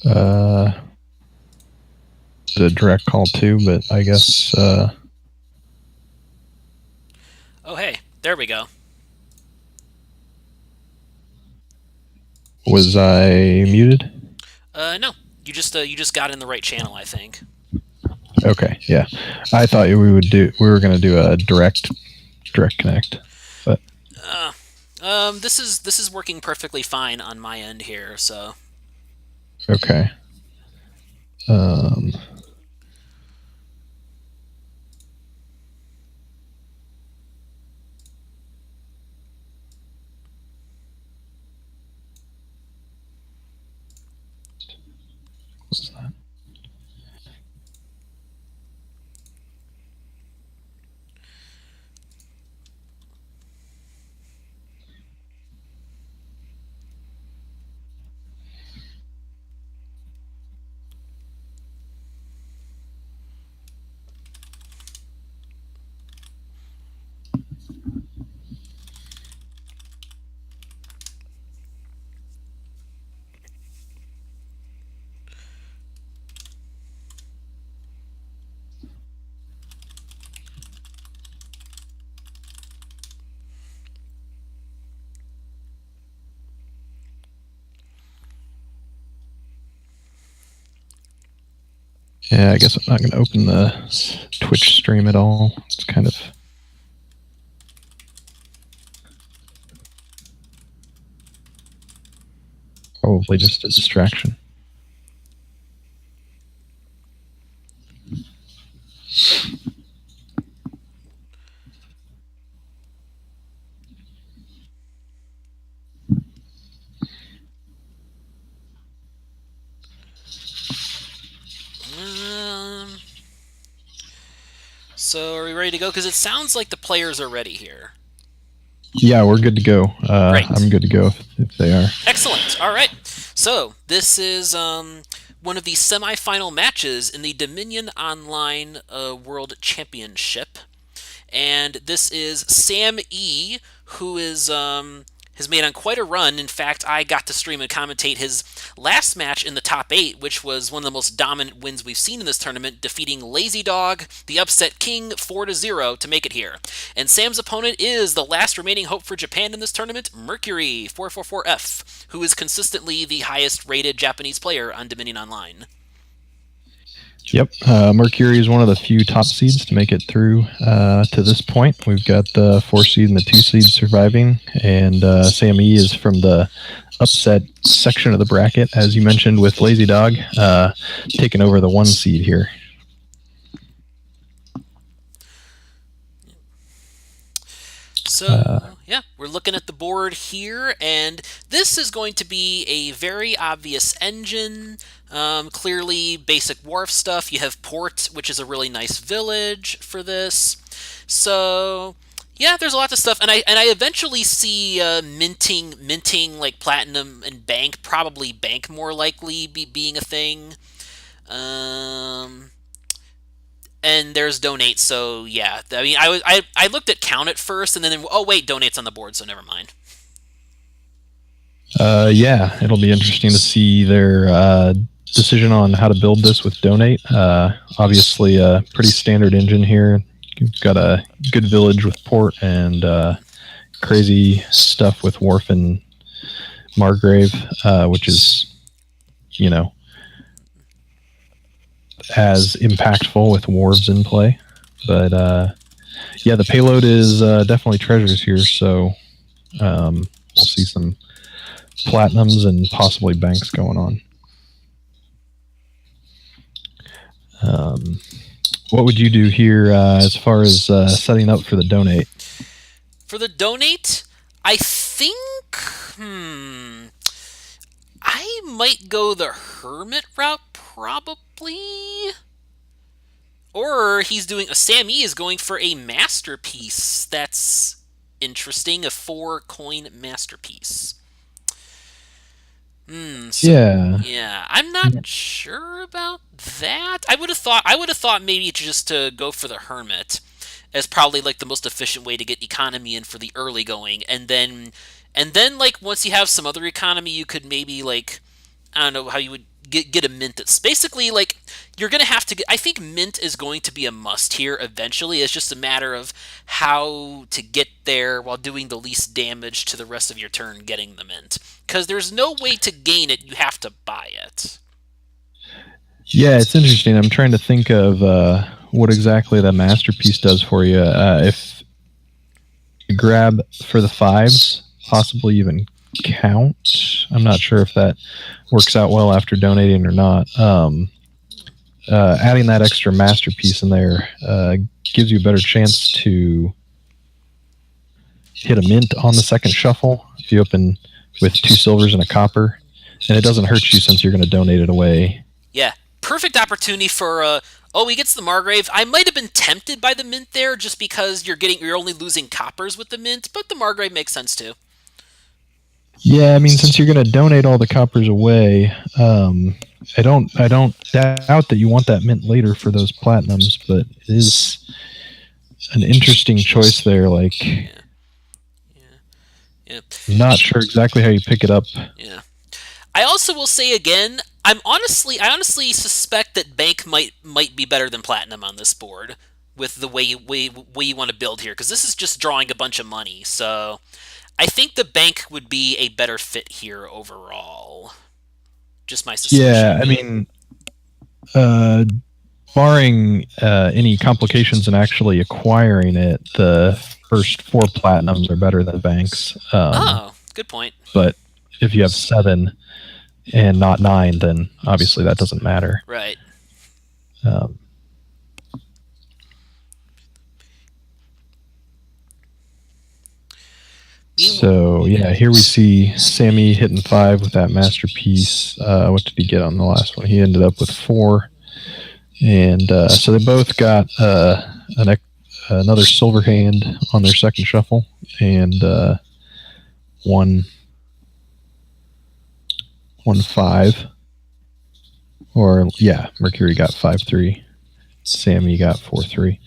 It's a direct call too, but I guess. Oh, hey, there we go. Was I muted? No, you just got in the right channel, I think. Okay, yeah. I thought we were gonna do a direct connect, but Uh, this is working perfectly fine on my end here. So, okay. Um, what's that? Yeah, I guess I'm not gonna open the Twitch stream at all. It's kind of probably just a distraction. um, so are we ready to go? Because it sounds like the players are ready here. Yeah, we're good to go. I'm Great. good to go if they are. Excellent. All right. So this is one of the semifinal matches in the Dominion Online World Championship, and this is SamE, who is has made on quite a run. In fact, I got to stream and commentate his last match in the top 8, which was one of the most dominant wins we've seen in this tournament, defeating Lazy Dog, the upset king, 4-0 to make it here. And Sam's opponent is the last remaining hope for Japan in this tournament, Mercury444F, who is consistently the highest rated Japanese player on Dominion Online. Yep, Mercury is one of the few top seeds to make it through to this point. We've got the 4 seed and the 2 seed surviving, and SamE is from the upset section of the bracket, as you mentioned, with Lazy Dog taking over the 1 seed here. So, yeah, we're looking at the board here, and this is going to be a very obvious engine. Clearly, basic wharf stuff. You have Port, which is a really nice village for this. So, yeah, there's a lot of stuff, and I eventually see minting like platinum and bank, probably bank more likely being a thing. Um, and there's donate. So yeah, I mean, I looked at count at first, and then oh wait, donate's on the board, so never mind. Yeah, it'll be interesting to see their decision on how to build this with donate. Obviously, a pretty standard engine here. You've got a good village with port and crazy stuff with Wharf and Margrave, which is, you know, as impactful with wharves in play. But yeah, the payload is definitely treasures here, so we'll see some platinums and possibly banks going on. What would you do here as far as setting up for the donate? For the donate, I think I might go the hermit route probably. Or he's doing a SamE is going for a masterpiece. That's interesting, a 4-coin masterpiece. So Yeah. yeah, I'm not sure about that. I would have thought maybe just to go for the hermit as probably like the most efficient way to get economy in for the early going, and then like once you have some other economy, you could maybe like I don't know how you would get a mint. That's basically like you're gonna have to get. I think mint is going to be a must here eventually. It's just a matter of how to get there while doing the least damage to the rest of your turn getting the mint. Because there's no way to gain it. You have to buy it. Yeah, it's interesting. I'm trying to think of what exactly the masterpiece does for you. If you grab for the 5s, possibly even count. I'm not sure if that works out well after donating or not. Adding that extra masterpiece in there gives you a better chance to hit a mint on the second shuffle if you open with 2 silvers and a copper, and it doesn't hurt you since you're going to donate it away. Yeah, perfect opportunity for. Oh, he gets the Margrave. I might have been tempted by the mint there, just because you're only losing coppers with the mint, but the Margrave makes sense too. Yeah, I mean, since you're going to donate all the coppers away, I don't doubt that you want that mint later for those platinums, but it is an interesting choice there. Like, Yeah. I'm not sure exactly how you pick it up. Yeah. I also will say again, I honestly suspect that Bank might be better than Platinum on this board with the way you want to build here, because this is just drawing a bunch of money. So I think the Bank would be a better fit here overall. Just my suspicion. Yeah, I mean, barring any complications in actually acquiring it, the first 4 platinums are better than Banks. Oh, good point. But if you have 7 and not 9, then obviously that doesn't matter. Right. So yeah, here we see SamE hitting 5 with that masterpiece. What did he get on the last one? He ended up with 4, and so they both got another silver hand on their second shuffle, and one 5. Or yeah, Mercury got 5-3. SamE got 4-3.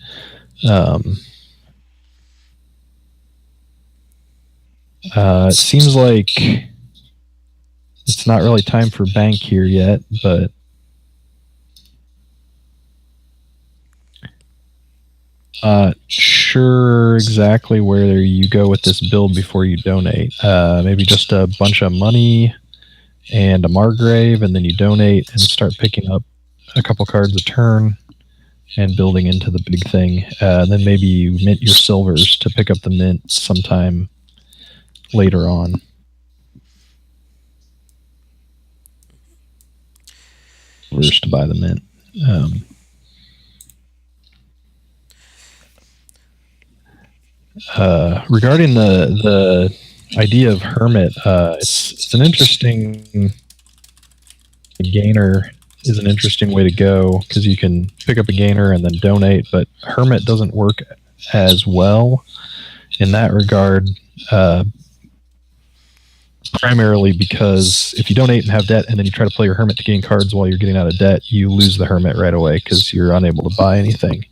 It seems like it's not really time for Bank here yet, but sure exactly where you go with this build before you donate. Maybe just a bunch of money and a Margrave, and then you donate and start picking up a couple cards a turn and building into the big thing. Then maybe you mint your silvers to pick up the mint sometime later on. Silvers to buy the mint. Regarding the idea of Hermit, it's an interesting gainer is an interesting way to go, because you can pick up a gainer and then donate, but Hermit doesn't work as well in that regard, primarily because if you donate and have debt and then you try to play your Hermit to gain cards while you're getting out of debt, you lose the Hermit right away because you're unable to buy anything.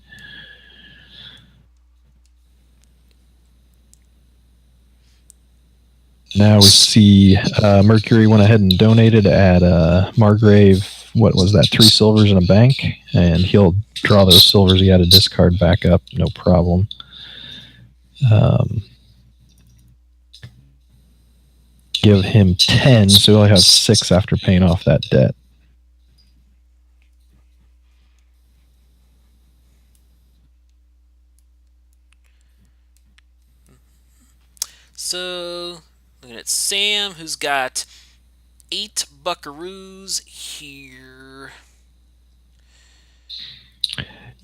Now we see Mercury went ahead and donated at Margrave, what was that, 3 silvers in a bank, and he'll draw those silvers he had to discard back up, no problem. Give him 10, so he'll have 6 after paying off that debt. So looking at Sam, who's got 8 buckaroos here.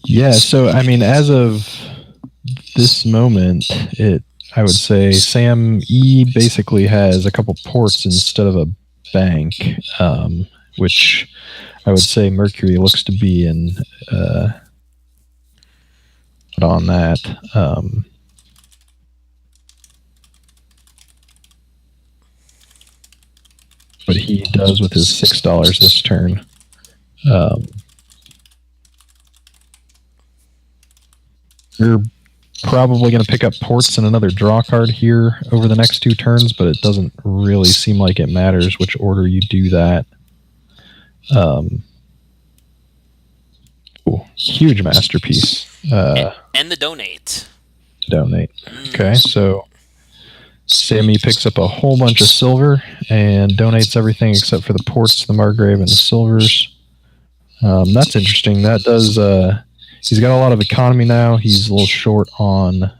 Yeah, so I mean, as of this moment, I would say SamE basically has a couple ports instead of a bank, which I would say Mercury looks to be in on that. But he does with his $6 this turn. You're probably going to pick up ports and another draw card here over the next 2 turns, but it doesn't really seem like it matters which order you do that. Um, ooh, huge masterpiece. And the donate. Donate. Mm. Okay, so SamE picks up a whole bunch of silver and donates everything except for the ports, the Margrave, and the silvers. That's interesting. That does. He's got a lot of economy now. He's a little short on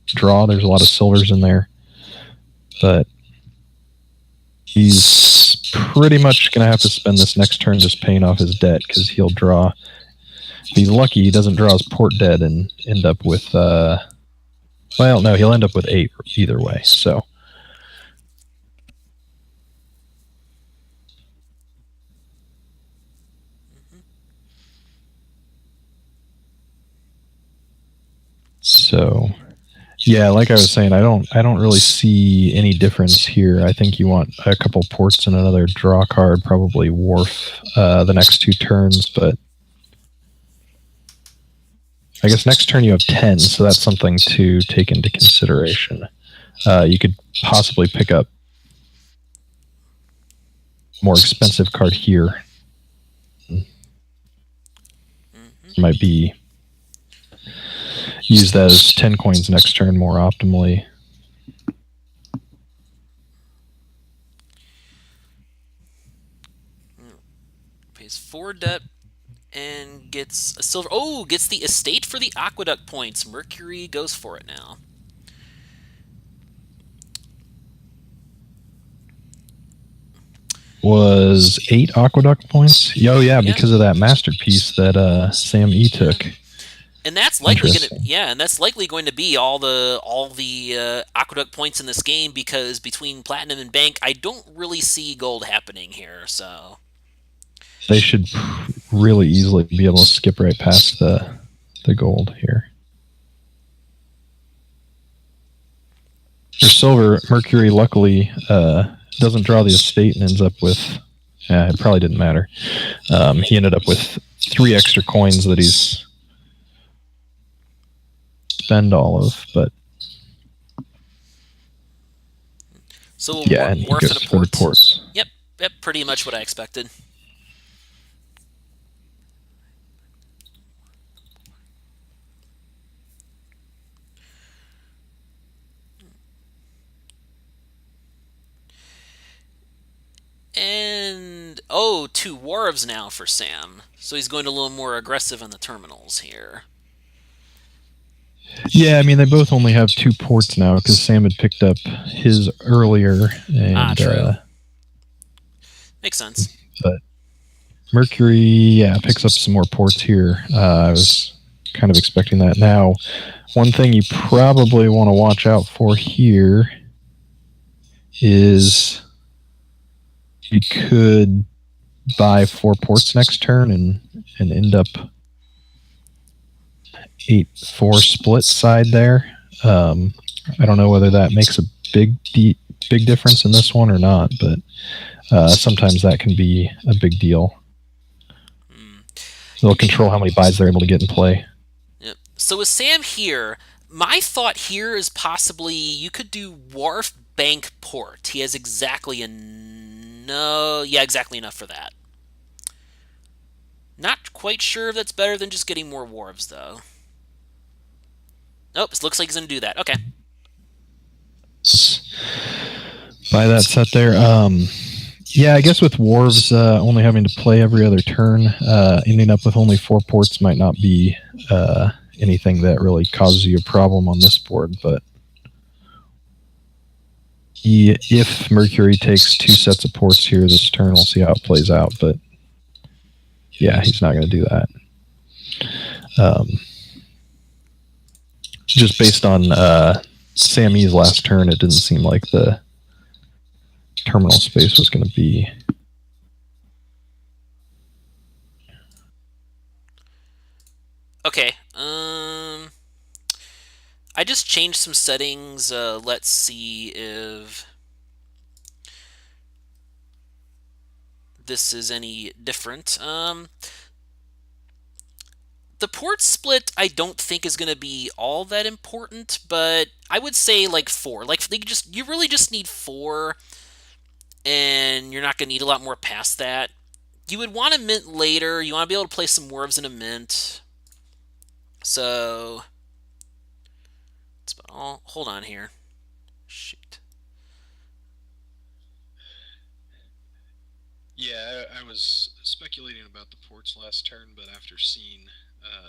draw. There's a lot of silvers in there, but he's pretty much going to have to spend this next turn just paying off his debt because he'll draw. If he's lucky, he doesn't draw his port dead and end up with. Well, no, he'll end up with 8 either way. So. So, yeah, like I was saying, I don't really see any difference here. I think you want a couple ports and another draw card, probably Wharf the next 2 turns, but I guess next turn you have 10, so that's something to take into consideration. You could possibly pick up a more expensive card here. Might be use those 10 coins next turn more optimally. Pays 4 debt and gets a silver. Oh, gets the estate for the aqueduct points. Mercury goes for it now. Was 8 aqueduct points? Oh yeah, because of that masterpiece that SamE took. And that's likely going to and that's likely going to be all the aqueduct points in this game, because between platinum and bank, I don't really see gold happening here. So they should really easily be able to skip right past the gold here. For silver, Mercury luckily doesn't draw the estate and ends up with. It probably didn't matter. He ended up with 3 extra coins that he's spend all of, but so yeah, and he goes for the ports. Yep, pretty much what I expected. And 2 wharves now for Sam, so he's going a little more aggressive on the terminals here. Yeah, I mean, they both only have 2 ports now because Sam had picked up his earlier. And, true. Makes sense. But Mercury, picks up some more ports here. I was kind of expecting that. Now, one thing you probably want to watch out for here is you could buy 4 ports next turn and end up 8-4 split side there. I don't know whether that makes a big difference in this one or not, but sometimes that can be a big deal. They'll control how many buys they're able to get in play. Yep. So with Sam here, my thought here is possibly you could do Wharf Bank Port. He has exactly exactly enough for that. Not quite sure if that's better than just getting more wharves, though. Nope, it looks like he's going to do that. Okay. Buy that set there. Yeah, I guess with wharves only having to play every other turn, ending up with only 4 ports might not be anything that really causes you a problem on this board, but if Mercury takes 2 sets of ports here this turn, we'll see how it plays out, but yeah, he's not going to do that. Just based on SamE's last turn, it didn't seem like the terminal space was going to be. Okay. I just changed some settings. Let's see if this is any different. The port split I don't think is going to be all that important, but I would say like 4. Like you really just need 4 and you're not going to need a lot more past that. You would want to mint later. You want to be able to play some Dwarves in a mint. So, it's about all. Hold on here. Shoot. Yeah, I was speculating about the ports last turn, but after seeing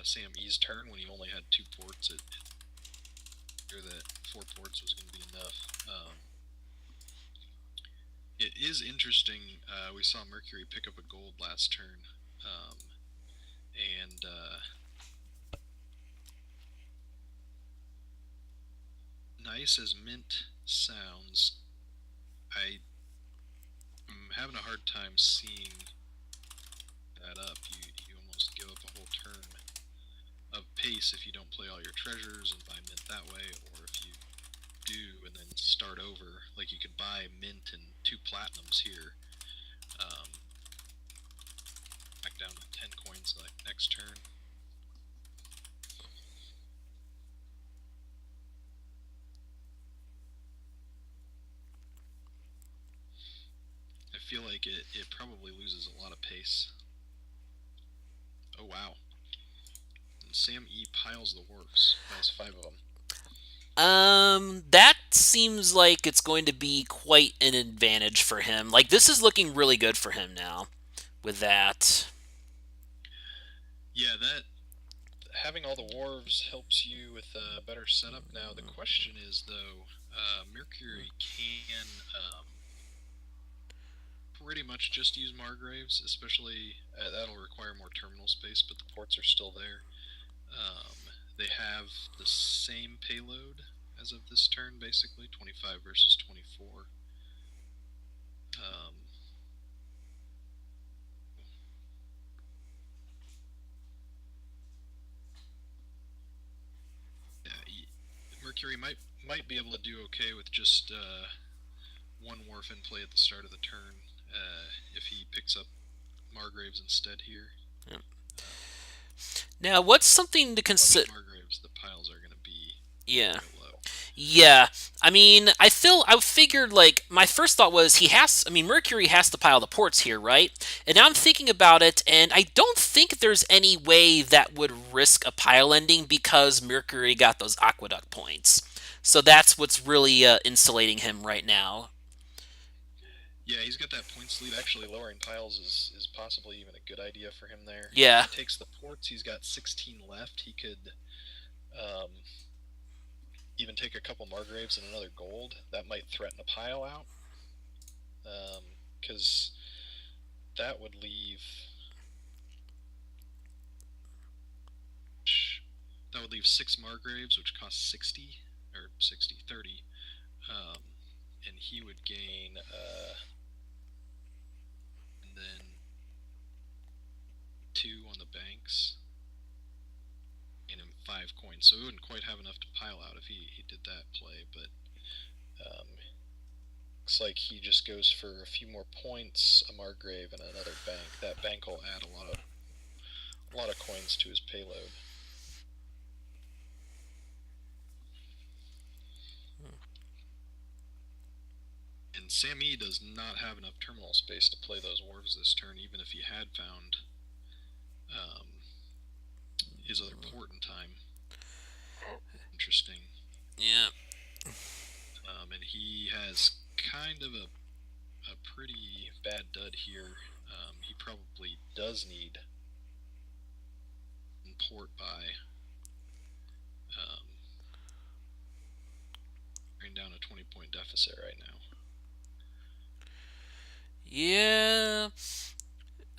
SamE's turn when he only had 2 ports, it clear that 4 ports was going to be enough. It is interesting. We saw Mercury pick up a gold last turn, and nice as mint sounds, I'm having a hard time seeing that up. You almost give up a whole turn of pace if you don't play all your treasures and buy mint that way, or if you do and then start over. Like you could buy mint and 2 platinums here, back down to 10 coins like next turn. I feel like it probably loses a lot of pace. Oh wow. And SamE piles the wharfs. Has 5 of them. That seems like it's going to be quite an advantage for him. Like, this is looking really good for him now with that. Yeah, that having all the wharves helps you with a better setup. Now the question is though, Mercury can pretty much just use Margraves, especially that'll require more terminal space, but the ports are still there. They have the same payload as of this turn, basically 25 versus 24. Um, yeah, Mercury might be able to do okay with just 1 wharf in play at the start of the turn if he picks up Margraves instead here. Yep. Um, Now, what's something to consider? Margraves, the piles are going to be Yeah. real low. Yeah. I mean, I figured, like, my first thought was Mercury has to pile the ports here, right? And now I'm thinking about it, and I don't think there's any way that would risk a pile ending because Mercury got those aqueduct points. So that's what's really insulating him right now. Yeah, he's got that points lead. Actually, lowering piles is possibly even a good idea for him there. Yeah. If he takes the ports, he's got 16 left. He could um, even take a couple Margraves and another gold. That might threaten a pile out. Because that would leave. That would leave 6 Margraves, which cost 60 or 60, 30. And he would gain. And then 2 on the banks. And him 5 coins. So he wouldn't quite have enough to pile out if he did that play, but looks like he just goes for a few more points, a Margrave, and another bank. That bank will add a lot of coins to his payload. And SamE does not have enough terminal space to play those wharves this turn, even if he had found his other port in time. Interesting. Yeah. And he has kind of a pretty bad dud here. He probably does need port by down a 20-point deficit right now. Yeah.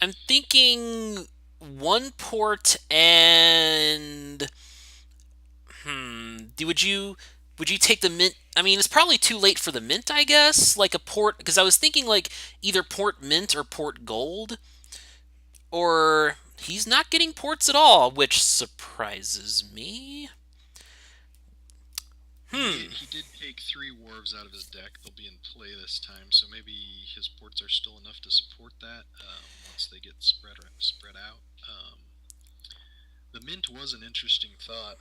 I'm thinking one port and would you take the mint? I mean, it's probably too late for the mint, I guess. Like a port, because I was thinking like either port mint or port gold, or he's not getting ports at all, which surprises me. He did take 3 wharves out of his deck. They'll be in play this time, so maybe his ports are still enough to support that once they get spread out. The mint was an interesting thought.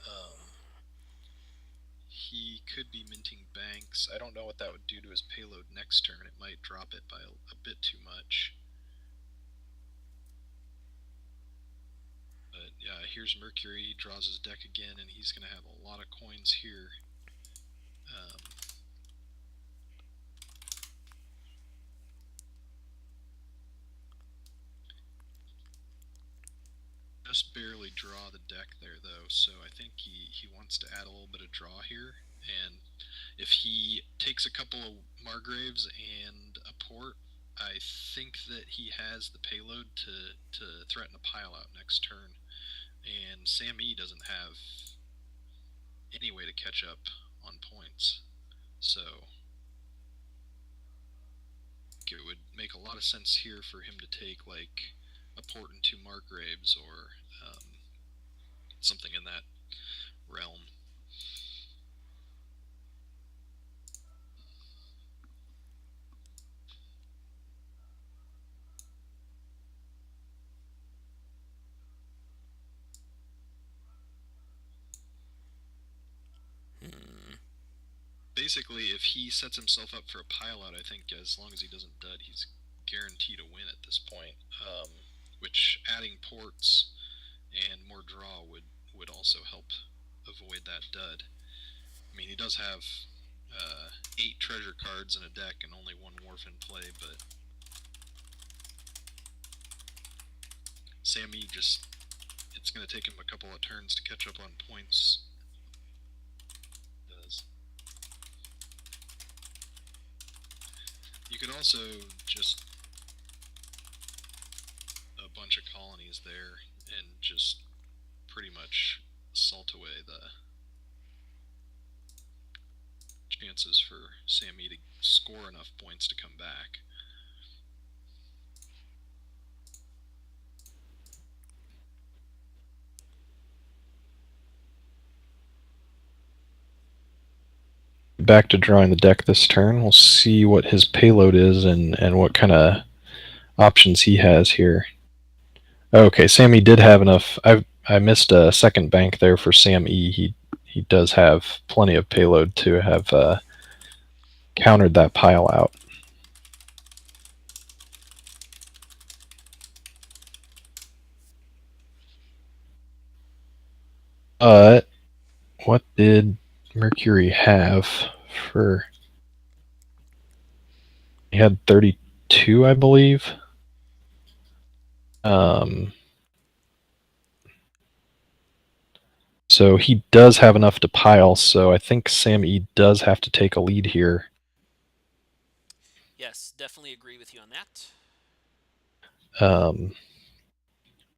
he could be minting banks. I don't know what that would do to his payload next turn. It might drop it by a bit too much. But yeah, here's Mercury. He draws his deck again, and he's going to have a lot of coins here. Just barely draw the deck there, though, so I think he wants to add a little bit of draw here. And if he takes a couple of Margraves and a port, I think that he has the payload to threaten a pile out next turn. And SamE doesn't have any way to catch up on points. So it would make a lot of sense here for him to take like a port and 2 Margraves or something in that realm. Basically, if he sets himself up for a pile out, I think as long as he doesn't dud, he's guaranteed a win at this point. Which adding ports and more draw would also help avoid that dud. I mean, he does have 8 treasure cards in a deck and only 1 wharf in play, but SamE just, it's going to take him a couple of turns to catch up on points. It does. You could also just a bunch of colonies there and just pretty much salt away the chances for SamE to score enough points to come back. Back to drawing the deck this turn. We'll see what his payload is and what kind of options he has here. Okay, SamE did have enough. I missed a second bank there for SamE. He does have plenty of payload to have countered that pile out. What did Mercury have for? He had 32, I believe. So he does have enough to pile, so I think SamE does have to take a lead here. Yes, definitely agree with you on that.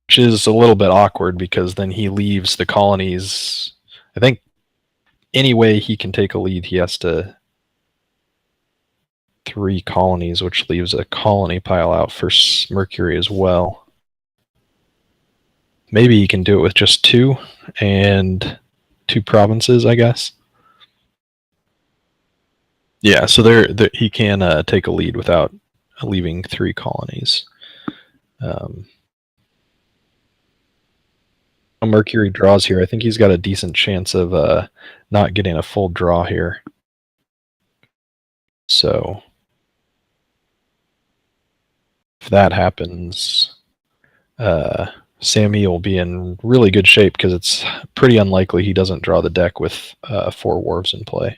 Which is a little bit awkward because then he leaves the colonies. I think any way he can take a lead, he has to 3 colonies, which leaves a colony pile out for Mercury as well. Maybe he can do it with just 2 and 2 provinces, I guess. Yeah, so there he can take a lead without leaving 3 colonies. Mercury draws here. I think he's got a decent chance of not getting a full draw here. So if that happens, SamE will be in really good shape because it's pretty unlikely he doesn't draw the deck with 4 wharves in play.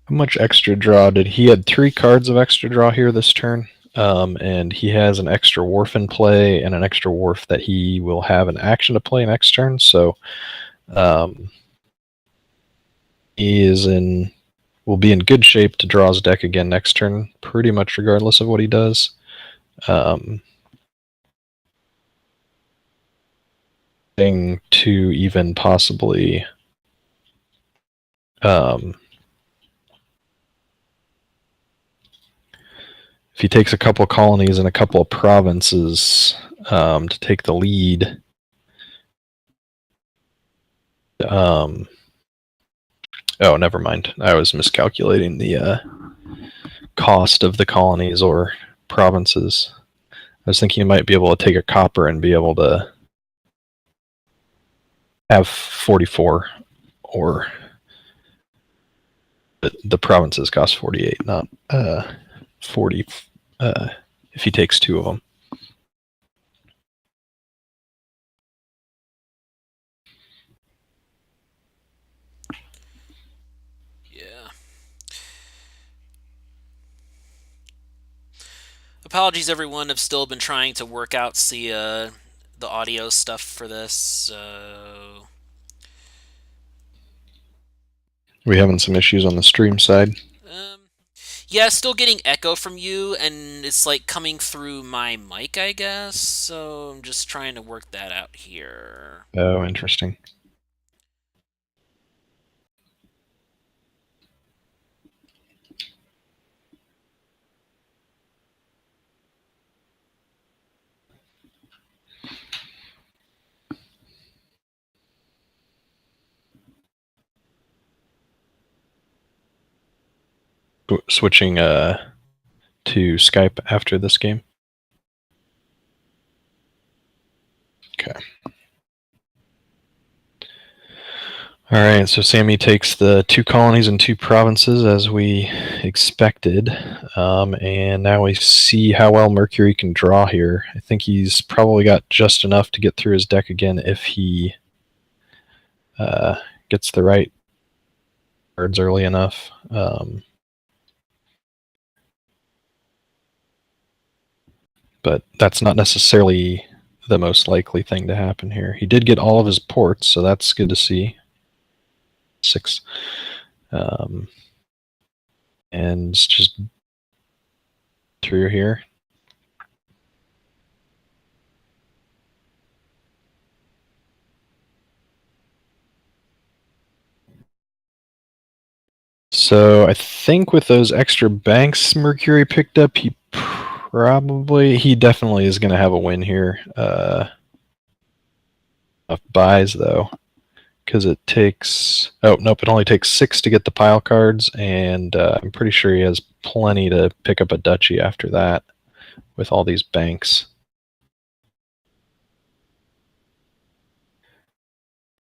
How much extra draw did he had 3 cards of extra draw here this turn, and he has an extra wharf in play and an extra wharf that he will have an action to play next turn. So he will be in good shape to draw his deck again next turn, pretty much regardless of what he does. To even possibly if he takes a couple colonies and a couple of provinces, to take the lead. Oh, never mind. I was miscalculating the cost of the colonies or provinces. I was thinking you might be able to take a copper and be able to have 44, or the provinces cost 48, not 40 if he takes 2 of them. Yeah. Apologies, everyone. I've still been trying to work out the audio stuff for this. So We having some issues on the stream side. yeah, still getting echo from you, and it's like coming through my mic, I guess. So I'm just trying to work that out here. Oh, interesting. Switching to Skype after this game. Okay. All right, so SamE takes the 2 colonies and 2 provinces as we expected, and now we see how well Mercury can draw here. I think he's probably got just enough to get through his deck again if he gets the right cards early enough. But that's not necessarily the most likely thing to happen here. He did get all of his ports, so that's good to see. 6. And it's just through here. So I think with those extra banks Mercury picked up, he definitely is going to have a win here. Enough buys though, because it takes, oh nope, it only takes 6 to get the pile cards, and I'm pretty sure he has plenty to pick up a duchy after that with all these banks.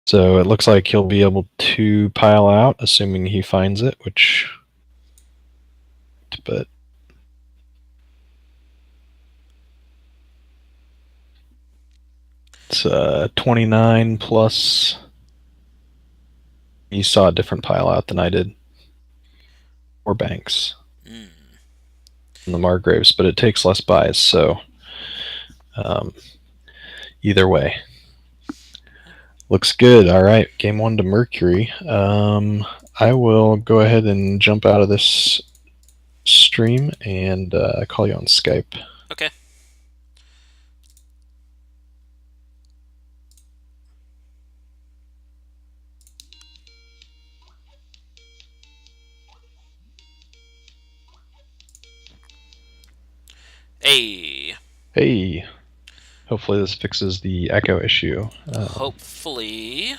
So it looks like he'll be able to pile out, assuming he finds it, which, but it's 29 plus. You saw a different pile out than I did, or banks in the Margraves, but it takes less buys, so either way. Looks good. All right, game 1 to Mercury. I will go ahead and jump out of this stream and call you on Skype. Okay. Hey. Hey. Hopefully this fixes the echo issue. Hopefully.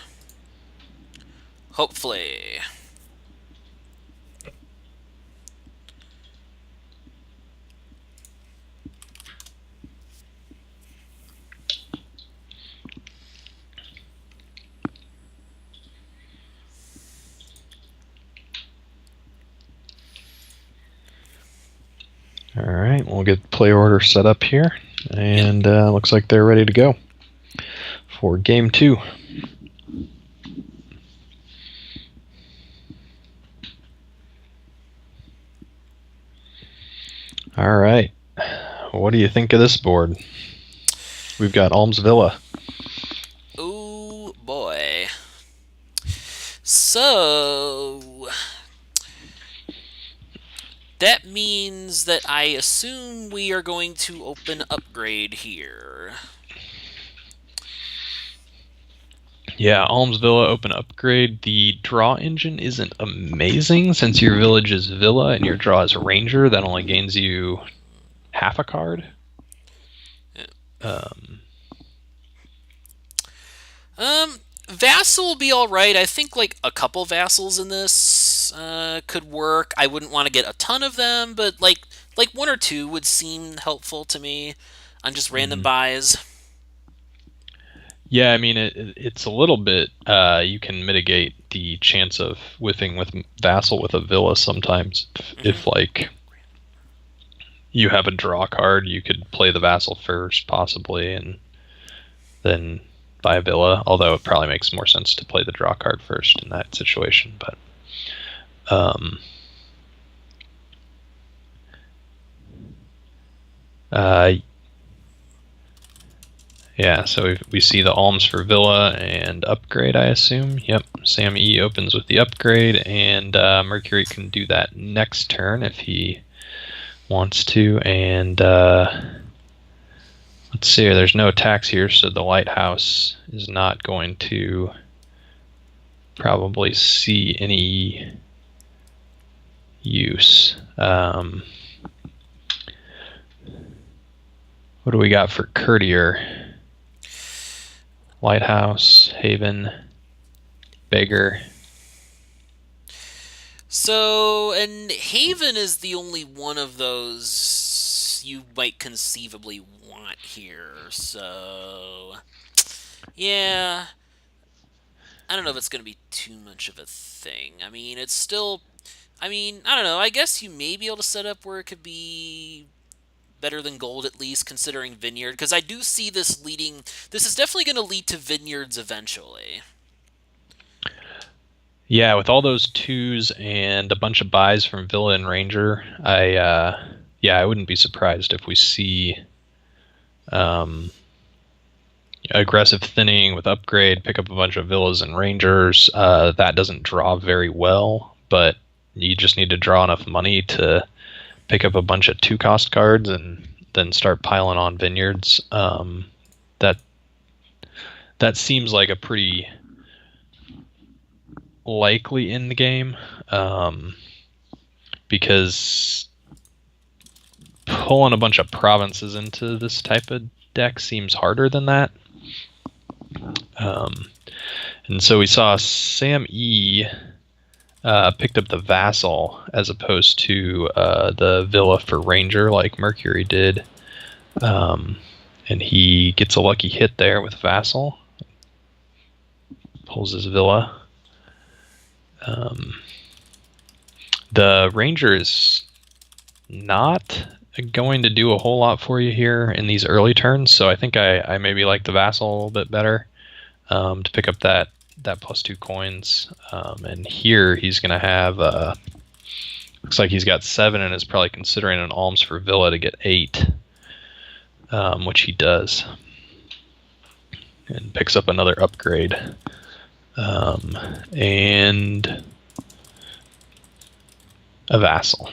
All right, we'll get play order set up here, and looks like they're ready to go for game 2. All right, what do you think of this board? We've got Alms Villa. Oh boy. So that means that I assume we are going to open upgrade here. Yeah, Alms Villa open upgrade. The draw engine isn't amazing since your village is Villa and your draw is Ranger. That only gains you half a card. Vassal will be all right. I think like a couple vassals in this could work. I wouldn't want to get a ton of them, but like one or two would seem helpful to me on just random buys. Yeah, I mean it's a little bit. You can mitigate the chance of whiffing with Vassal with a Villa sometimes. If like you have a draw card, you could play the Vassal first, possibly, and then buy a Villa. Although it probably makes more sense to play the draw card first in that situation. But yeah, so we see the alms for Villa and upgrade, I assume. Yep, SamE opens with the upgrade, and Mercury can do that next turn if he wants to. And let's see, there's no attacks here, so the lighthouse is not going to probably see any use. What do we got for Courtier? Lighthouse, Haven, Beggar. So, and Haven is the only one of those you might conceivably want here. So, yeah, I don't know if it's going to be too much of a thing. I mean, it's still, I don't know. I guess you may be able to set up where it could be better than gold, at least considering Vineyard, because I do see this leading. This is definitely going to lead to Vineyards eventually. Yeah, with all those twos and a bunch of buys from Villa and Ranger, I wouldn't be surprised if we see aggressive thinning with upgrade, pick up a bunch of Villas and Rangers. That doesn't draw very well, but you just need to draw enough money to pick up a bunch of 2-cost cards and then start piling on Vineyards. That seems like a pretty likely in the game, because pulling a bunch of provinces into this type of deck seems harder than that. And so we saw SamE picked up the Vassal as opposed to the Villa for Ranger like Mercury did. And he gets a lucky hit there with Vassal. Pulls his Villa. The Ranger is not going to do a whole lot for you here in these early turns, so I think I maybe like the Vassal a little bit better to pick up that +2 coins. And here he's going to have, looks like he's got 7 and is probably considering an alms for Villa to get 8, which he does. And picks up another upgrade. And a Vassal,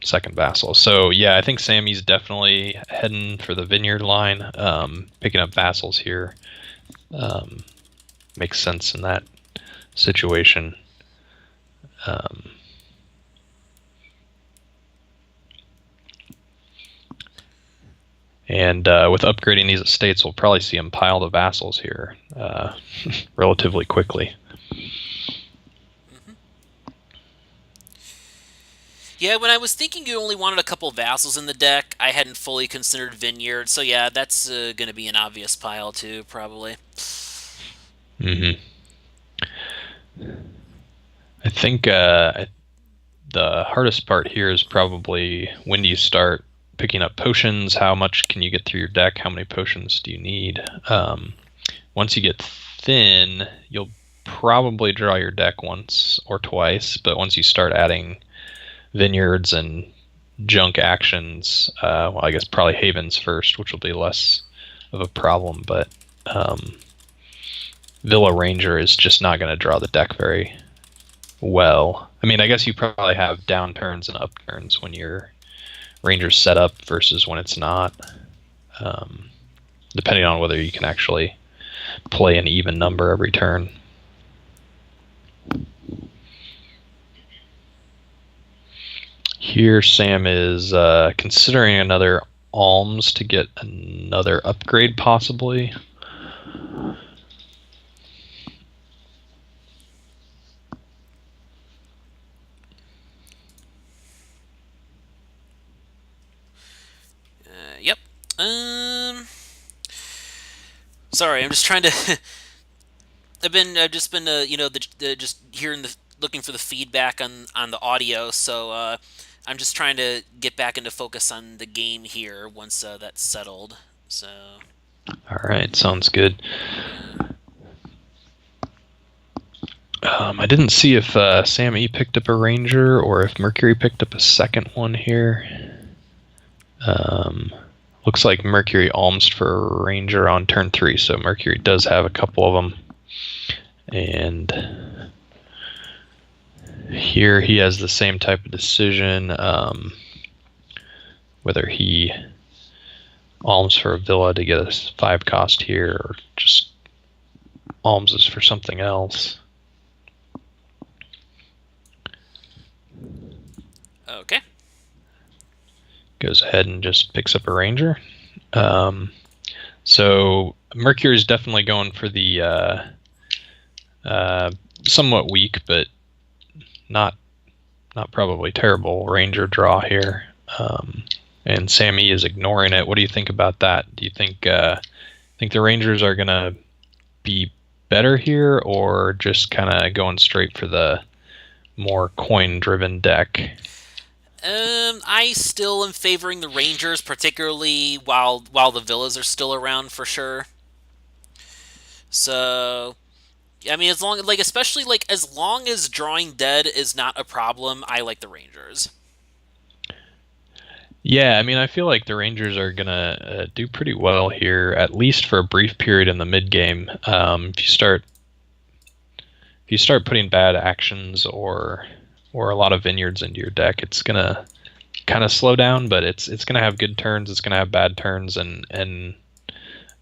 second Vassal. So yeah, I think SamE's definitely heading for the Vineyard line. Picking up Vassals here makes sense in that situation. And with upgrading these estates, we'll probably see him pile the Vassals here relatively quickly. Yeah, when I was thinking you only wanted a couple Vassals in the deck, I hadn't fully considered Vineyard, so yeah, that's going to be an obvious pile too, probably. I think the hardest part here is probably when do you start picking up potions, how much can you get through your deck, how many potions do you need. Once you get thin, you'll probably draw your deck once or twice, but once you start adding Vineyards and junk actions, well, I guess probably Havens first, which will be less of a problem, but Villa Ranger is just not going to draw the deck very well. I mean, I guess you probably have down turns and up turns when your Ranger's set up versus when it's not, depending on whether you can actually play an even number every turn. Here, Sam is considering another alms to get another upgrade, possibly. Yep. Sorry, I'm just trying to. I've just been, just hearing looking for the feedback on the audio. So I'm just trying to get back into focus on the game here once that's settled. So. All right, sounds good. Yeah. I didn't see if SamE picked up a ranger or if Mercury picked up a second one here. Looks like Mercury almsed for a ranger on turn 3, so Mercury does have a couple of them. And here he has the same type of decision, whether he alms for a villa to get a 5 cost here or just almses for something else. Okay. Goes ahead and just picks up a ranger. So Mercury is definitely going for the somewhat weak, but not probably terrible ranger draw here. And SamE is ignoring it. What do you think about that? Do you think the Rangers are gonna be better here, or just kind of going straight for the more coin-driven deck? I still am favoring the Rangers, particularly while the villas are still around for sure. So, I mean, especially as long as drawing dead is not a problem, I like the Rangers. Yeah, I mean, I feel like the Rangers are gonna do pretty well here, at least for a brief period in the mid game. If you start putting bad actions or a lot of vineyards into your deck, it's gonna kind of slow down, but it's gonna have good turns, it's gonna have bad turns, and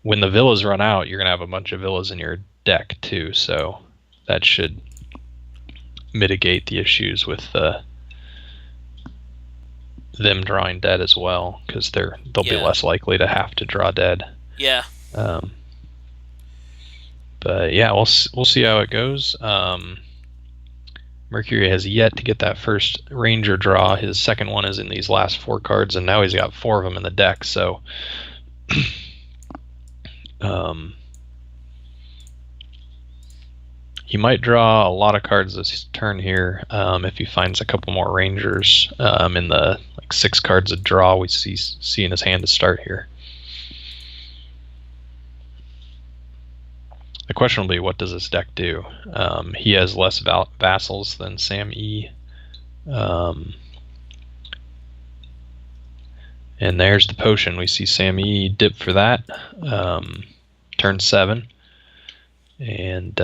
when the villas run out, you're gonna have a bunch of villas in your deck too, so that should mitigate the issues with them drawing dead as well, because they'll be less likely to have to draw dead. Yeah. But yeah, we'll see how it goes. Mercury has yet to get that first ranger draw. His second one is in these last 4 cards, and now he's got 4 of them in the deck. So, he might draw a lot of cards this turn here if he finds a couple more rangers in the 6 cards of draw we see in his hand to start here. The question will be, what does this deck do? He has less vassals than SamE. And there's the potion. We see SamE dip for that. Turn 7. And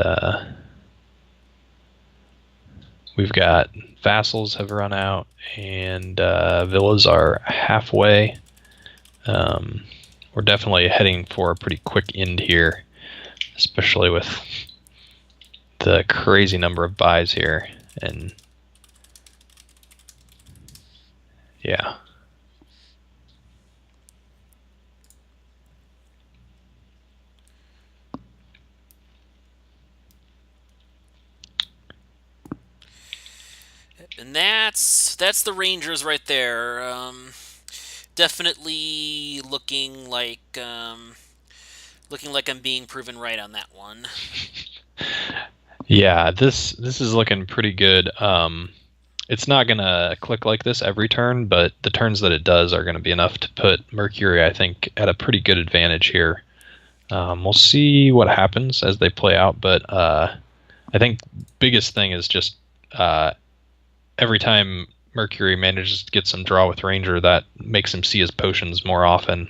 we've got vassals have run out, and villas are halfway. We're definitely heading for a pretty quick end here, especially with the crazy number of buys here. And yeah. And that's the Rangers right there. Definitely looking like I'm being proven right on that one. Yeah, this is looking pretty good. It's not gonna click like this every turn, but the turns that it does are gonna be enough to put Mercury, I think, at a pretty good advantage here. We'll see what happens as they play out, but I think biggest thing is just every time Mercury manages to get some draw with Ranger, that makes him see his potions more often,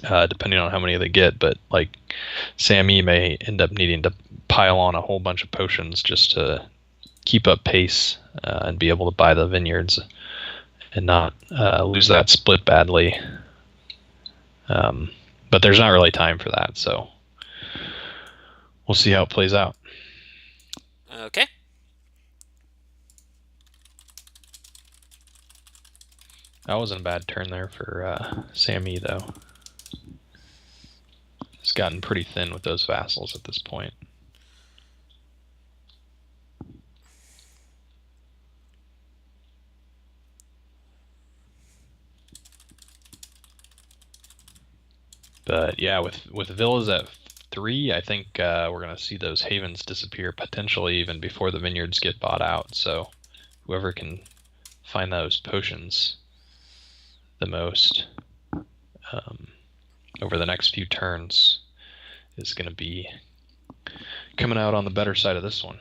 depending on how many they get. But like SamE may end up needing to pile on a whole bunch of potions just to keep up pace and be able to buy the vineyards and not lose that split badly. But there's not really time for that, so we'll see how it plays out. Okay. That wasn't a bad turn there for SamE, though. He's gotten pretty thin with those vassals at this point. But yeah, with villas at 3, I think we're going to see those havens disappear potentially even before the vineyards get bought out. So whoever can find those potions the most over the next few turns is going to be coming out on the better side of this one.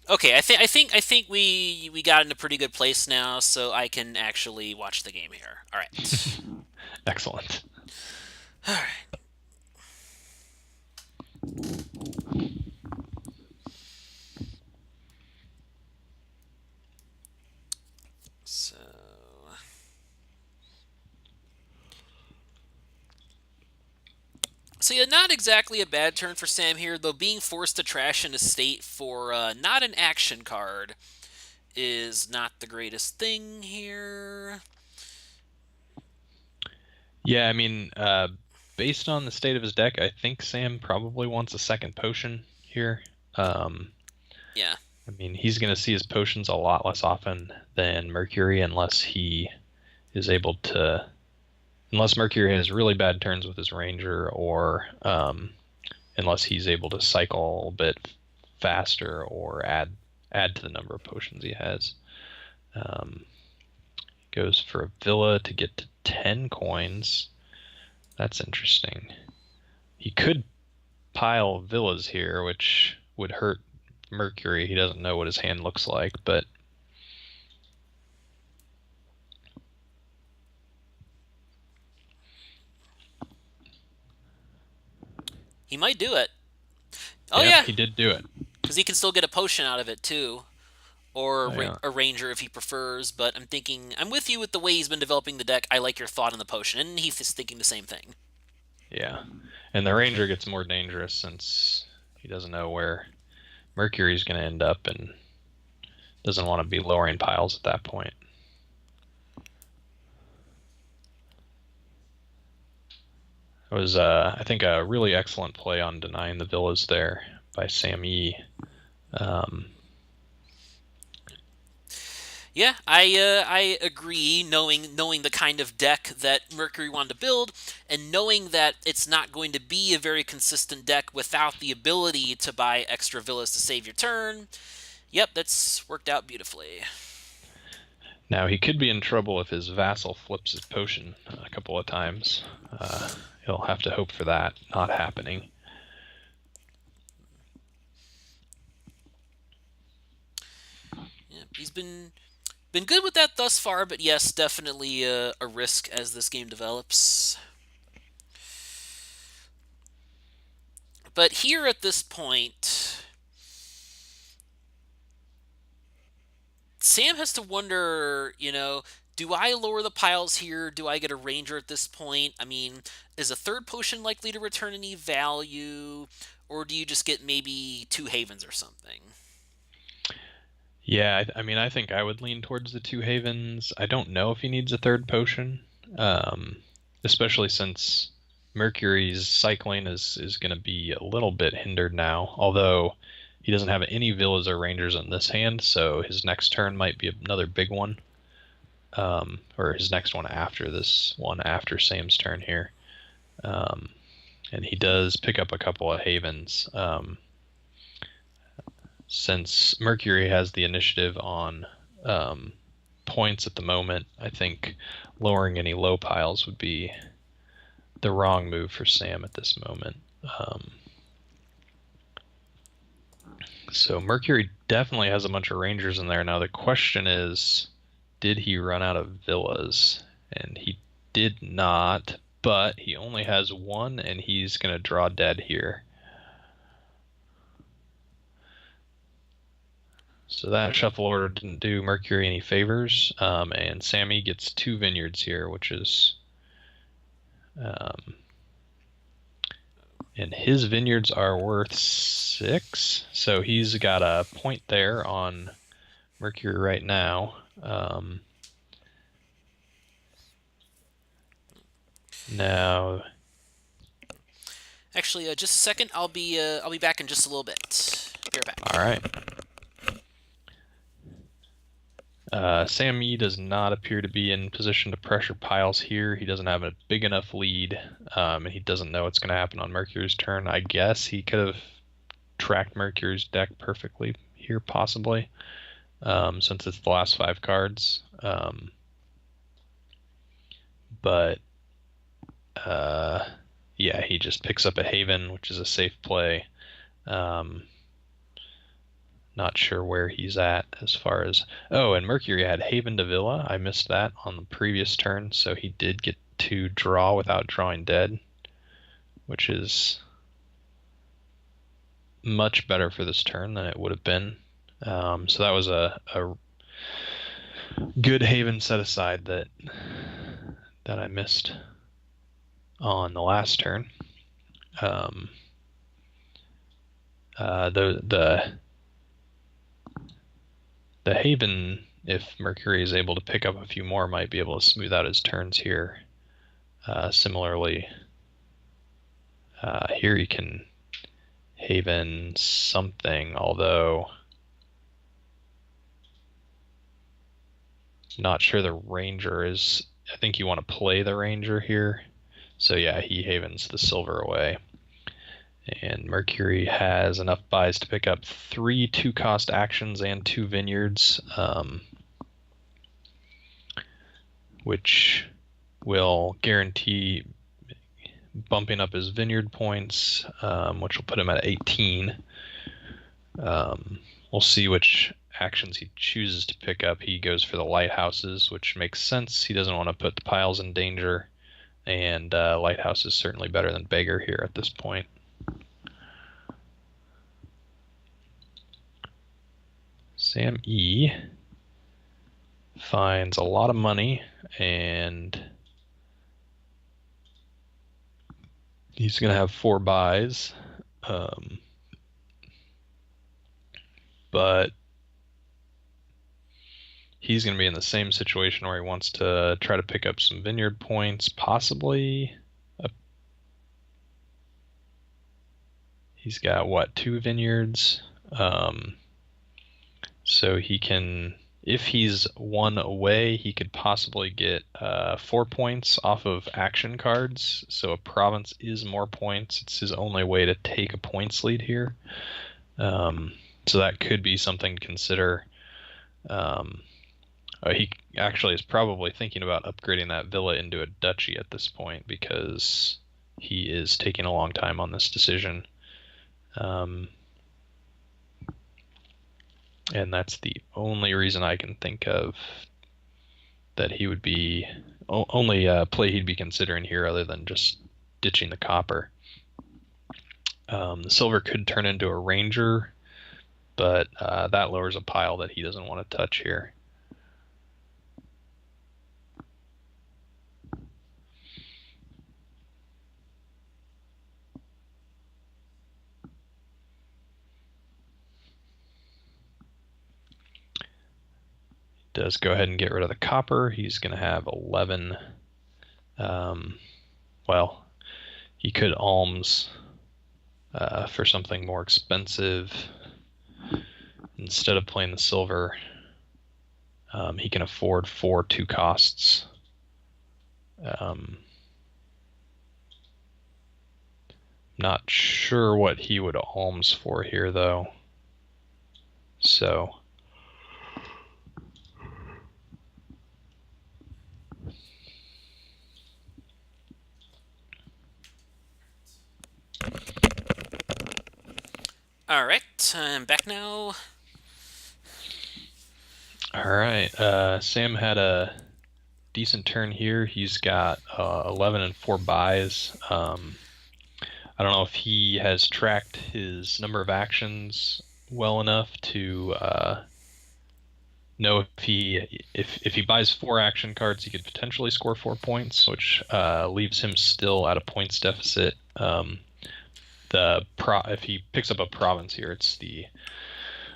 Okay, I think we got in a pretty good place now, so I can actually watch the game here. All right. Excellent. All right. So yeah, not exactly a bad turn for Sam here, though being forced to trash an estate for not an action card is not the greatest thing here. Yeah, I mean, based on the state of his deck, I think Sam probably wants a second potion here. Yeah. I mean, he's going to see his potions a lot less often than Mercury unless he is able to... Unless Mercury has really bad turns with his Ranger, or unless he's able to cycle a bit faster or add to the number of potions he has. Goes for a villa to get to 10 coins. That's interesting. He could pile villas here, which would hurt Mercury. He doesn't know what his hand looks like, but He might do it. Oh yeah, he did do it. because he can still get a potion out of it too, or Yeah. a Ranger if he prefers. But I'm with you with the way he's been developing the deck. I like your thought on the potion, and he's thinking the same thing. Yeah, and the Ranger gets more dangerous since he doesn't know where Mercury's going to end up and doesn't want to be lowering piles at that point. It was, I think, a really excellent play on denying the villas there by SamE. Yeah, I agree. Knowing the kind of deck that Mercury wanted to build, and knowing that it's not going to be a very consistent deck without the ability to buy extra villas to save your turn. Yep, that's worked out beautifully. Now, he could be in trouble if his vassal flips his potion a couple of times. He'll have to hope for that not happening. Yeah, he's been good with that thus far, but yes, definitely a risk as this game develops. But here at this point, Sam has to wonder, do I lower the piles here? Do I get a Ranger at this point? I mean, is a third potion likely to return any value? Or do you just get maybe 2 Havens or something? Yeah, I mean, I think I would lean towards the 2 Havens. I don't know if he needs a third potion, especially since Mercury's cycling is going to be a little bit hindered now, although he doesn't have any villas or Rangers in this hand, so his next turn might be another big one, or his next one after this one, after Sam's turn here. And he does pick up a couple of Havens. Since Mercury has the initiative on points at the moment, I think lowering any low piles would be the wrong move for Sam at this moment. So Mercury definitely has a bunch of Rangers in there. Now the question is, did he run out of villas? And he did not, but he only has 1, and he's going to draw dead here. So that shuffle order didn't do Mercury any favors, and SamE gets 2 vineyards here, which is And his vineyards are worth 6, so he's got a point there on Mercury right now. Now, Actually, just a second. I'll be back in just a little bit. Be right back. all right. SamE does not appear to be in position to pressure piles here. He doesn't have a big enough lead, and he doesn't know what's going to happen on Mercury's turn. I guess he could have tracked Mercury's deck perfectly here, possibly, since it's the last 5 cards. But yeah, he just picks up a Haven, which is a safe play. Not sure where he's at as far as... Oh, and Mercury had Haven to Villa. I missed that on the previous turn, so he did get to draw without drawing dead, which is much better for this turn than it would have been. So that was a good Haven set aside that I missed on the last turn. The Haven, if Mercury is able to pick up a few more, might be able to smooth out his turns here. Similarly, here he can Haven something, although not sure the Ranger is... I think you want to play the Ranger here. So yeah, he Havens the silver away. And Mercury has enough buys to pick up 3 2-cost actions and 2 vineyards, which will guarantee bumping up his vineyard points, which will put him at 18. We'll see which actions he chooses to pick up. He goes for the lighthouses, which makes sense. He doesn't want to put the piles in danger, and lighthouse is certainly better than beggar here at this point. SamE finds a lot of money, and he's going to have 4 buys, but he's going to be in the same situation where he wants to try to pick up some vineyard points, possibly. He's got, what, 2 vineyards? So he can, if he's 1 away, he could possibly get 4 points off of action cards. So a province is more points. It's his only way to take a points lead here. So that could be something to consider. He actually is probably thinking about upgrading that villa into a duchy at this point, because he is taking a long time on this decision. And that's the only reason I can think of that he would be... only play he'd be considering here other than just ditching the copper. The silver could turn into a ranger, but that lowers a pile that he doesn't want to touch here. Does go ahead and get rid of the copper. He's going to have 11. Well, he could alms for something more expensive. Instead of playing the silver, he can afford 4 2-costs. Not sure what he would alms for here, though. So... Alright, I'm back now. Alright, Sam had a decent turn here. He's got 11 and 4 buys. I don't know if he has tracked his number of actions well enough to know if he buys 4 action cards, he could potentially score 4 points, which leaves him still at a points deficit. if he picks up a province here, it's the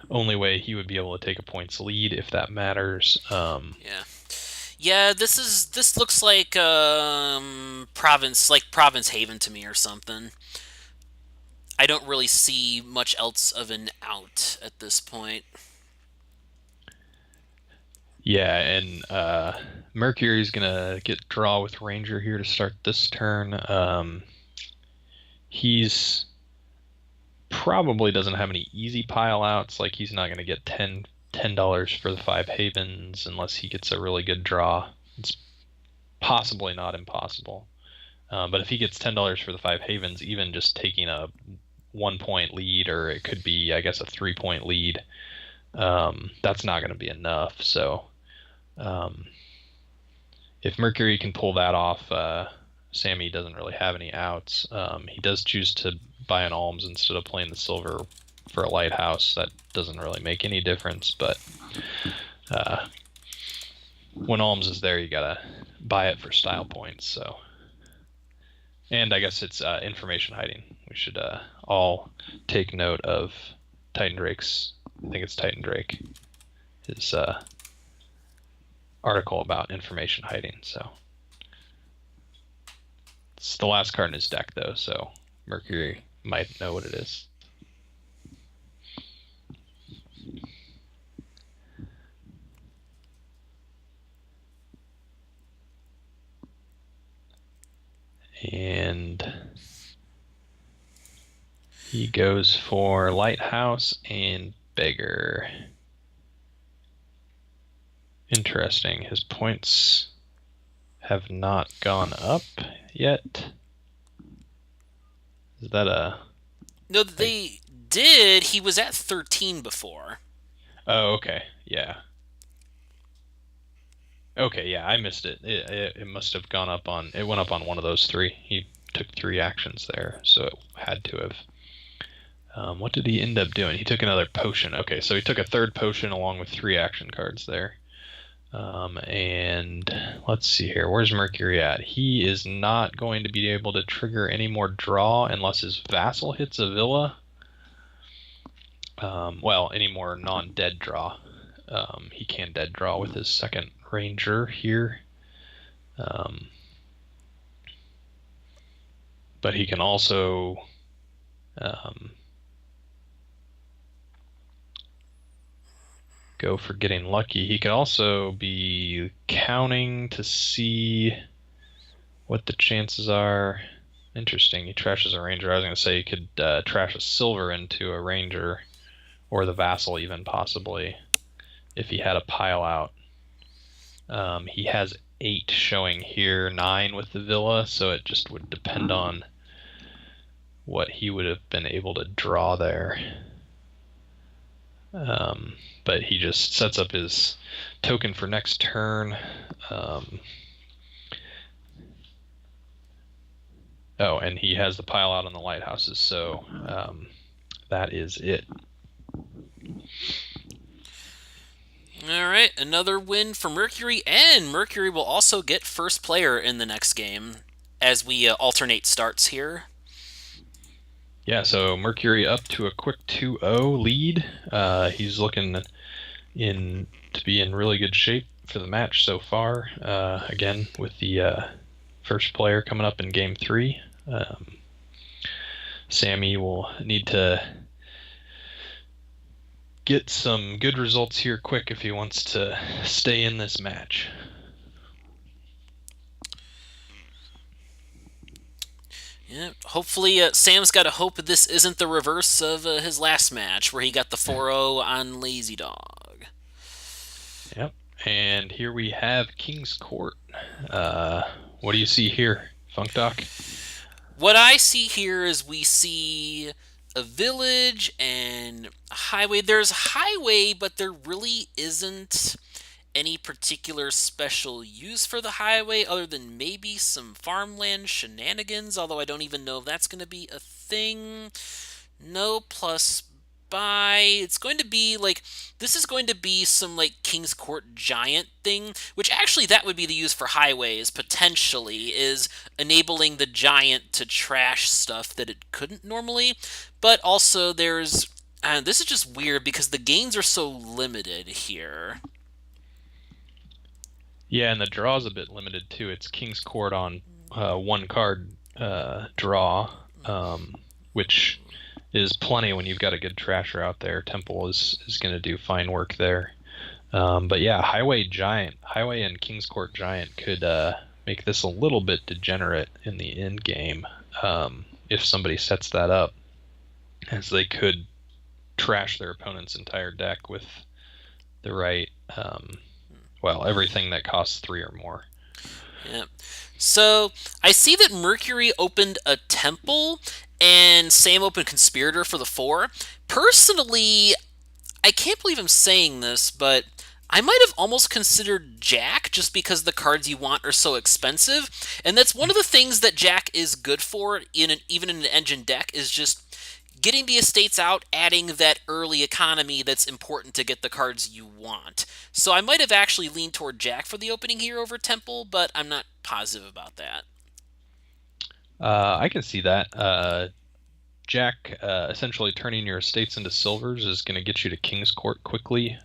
only way he would be able to take a points lead, if that matters. Yeah, this looks like Province Haven to me or something. I don't really see much else of an out at this point. Yeah, and Mercury's gonna get draw with Ranger here to start this turn. He's probably doesn't have any easy pile outs. Like, he's not gonna get $10 for the 5 havens unless he gets a really good draw. It's possibly not impossible. But if he gets $10 for the 5 havens, even just taking a 1-point lead, or it could be, I guess, a 3-point lead, that's not going to be enough. So if Mercury can pull that off, SamE doesn't really have any outs. He does choose to buy an alms instead of playing the silver for a lighthouse. That doesn't really make any difference, but when alms is there, you gotta buy it for style points. So, and I guess it's information hiding. We should all take note of Titan Drake's, I think it's Titan Drake, his article about information hiding. So it's the last card in his deck, though, so Mercury might know what it is. And he goes for Lighthouse and Beggar. Interesting. His points have not gone up yet. Is that a... No, they did. He was at 13 before. Oh, okay. Yeah. Okay, yeah, I missed it. It must have gone up on... It went up on one of those 3. He took 3 actions there, so it had to have... what did he end up doing? He took another potion. Okay, so he took a 3rd potion along with 3 action cards there. And let's see here. Where's Mercury at? He is not going to be able to trigger any more draw unless his vassal hits a villa. Well, any more non-dead draw. He can dead draw with his 2nd Ranger here. But he can also... go for getting lucky. He could also be counting to see what the chances are. Interesting. He trashes a Ranger. I was going to say he could trash a silver into a Ranger, or the vassal even, possibly, if he had a pile out. He has 8 showing here, 9 with the villa, so it just would depend on what he would have been able to draw there. But he just sets up his token for next turn. Oh, and he has the pile out on the lighthouses, so that is it. All right, another win for Mercury, and Mercury will also get first player in the next game as we alternate starts here. Yeah, so Mercury up to a quick 2-0 lead. He's looking to be in really good shape for the match so far. Again, with the first player coming up in Game 3. SamE will need to get some good results here quick if he wants to stay in this match. Yeah, hopefully Sam's got to hope this isn't the reverse of his last match where he got the 4-0 on Lazy Dog. Yep, and here we have King's Court. What do you see here, Funk Doc? What I see here is we see a village and a highway. There's a highway, but there really isn't any particular special use for the highway other than maybe some farmland shenanigans, although I don't even know if that's going to be a thing. No plus by. It's going to be like, this is going to be some like King's Court Giant thing, which actually that would be the use for highways, potentially, is enabling the Giant to trash stuff that it couldn't normally. But also there's, this is just weird because the gains are so limited here. Yeah, and the draw's a bit limited too. It's King's Court on one card draw, which is plenty when you've got a good trasher out there. Temple is going to do fine work there. But yeah, Highway and King's Court Giant could make this a little bit degenerate in the end game if somebody sets that up, as they could trash their opponent's entire deck with the right, everything that costs 3 or more. Yeah. So I see that Mercury opened a Temple and Sam opened Conspirator for the 4. Personally, I can't believe I'm saying this, but I might have almost considered Jack just because the cards you want are so expensive. And that's one of the things that Jack is good for, even in an engine deck, is just getting the estates out, adding that early economy that's important to get the cards you want. So I might have actually leaned toward Jack for the opening here over Temple, but I'm not positive about that. I can see that. Jack essentially turning your estates into silvers is going to get you to King's Court quickly,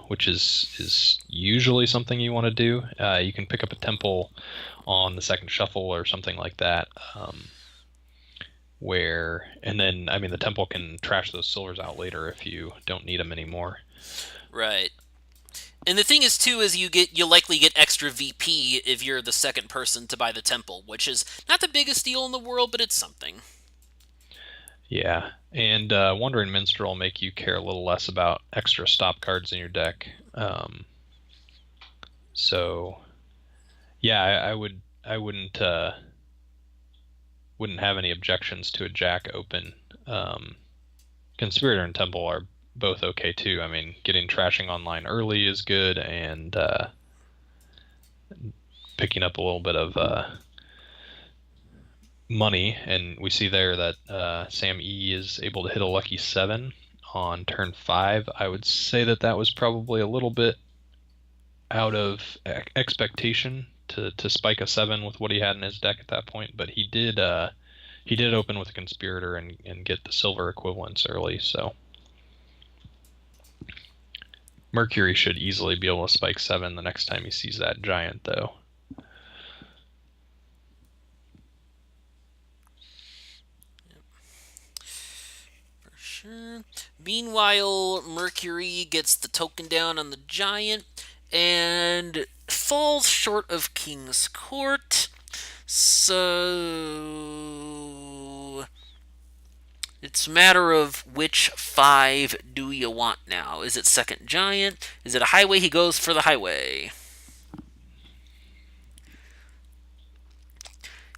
which is usually something you want to do. You can pick up a Temple on the second shuffle or something like that. The Temple can trash those silvers out later if you don't need them anymore. Right. And the thing is, too, is you'll likely get extra VP if you're the second person to buy the Temple, which is not the biggest deal in the world, but it's something. Yeah, and Wandering Minstrel will make you care a little less about extra stop cards in your deck. I wouldn't have any objections to a Jack open. Conspirator and Temple are both okay too. I mean, getting trashing online early is good, and picking up a little bit of money. And we see there that SamE is able to hit a lucky 7 on turn 5. I would say that was probably a little bit out of expectation to spike a 7 with what he had in his deck at that point, but he did open with a Conspirator and get the silver equivalents early, so Mercury should easily be able to spike 7 the next time he sees that Giant, though. For sure. Meanwhile, Mercury gets the token down on the Giant and falls short of King's Court. So it's a matter of which 5 do you want now. Is it second Giant? Is it a highway? He goes for the highway.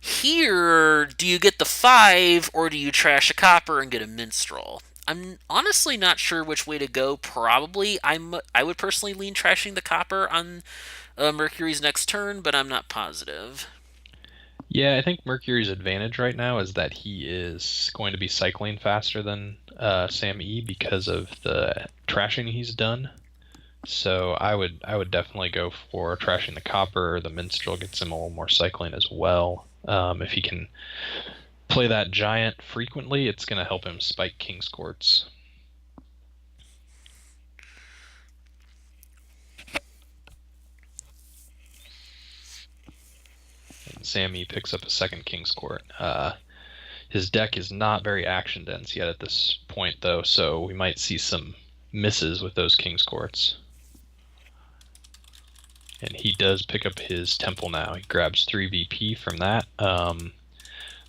Here, do you get the 5 or do you trash a copper and get a minstrel? I'm honestly not sure which way to go. Probably I would personally lean trashing the copper on Mercury's next turn, but I'm not positive. Yeah, I think Mercury's advantage right now is that he is going to be cycling faster than SamE because of the trashing he's done. So I would definitely go for trashing the copper. The minstrel gets him a little more cycling as well. If he can play that Giant frequently, it's going to help him spike King's Courts. And SamE picks up a second King's Court. His deck is not very action dense yet at this point, though, so we might see some misses with those King's Courts. And he does pick up his Temple now. He grabs 3 VP from that.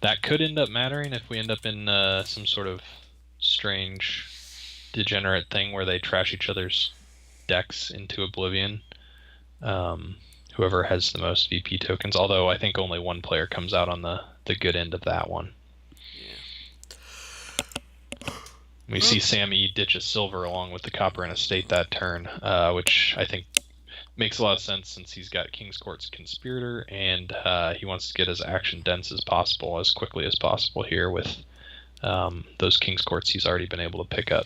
That could end up mattering if we end up in some sort of strange degenerate thing where they trash each other's decks into oblivion. Whoever has the most VP tokens, although I think only one player comes out on the good end of that one. Yeah. We see SamE ditch a silver along with the copper and estate that turn, which I think makes a lot of sense since he's got King's Court's Conspirator, and he wants to get as action dense as possible, as quickly as possible here with those king's courts he's already been able to pick up.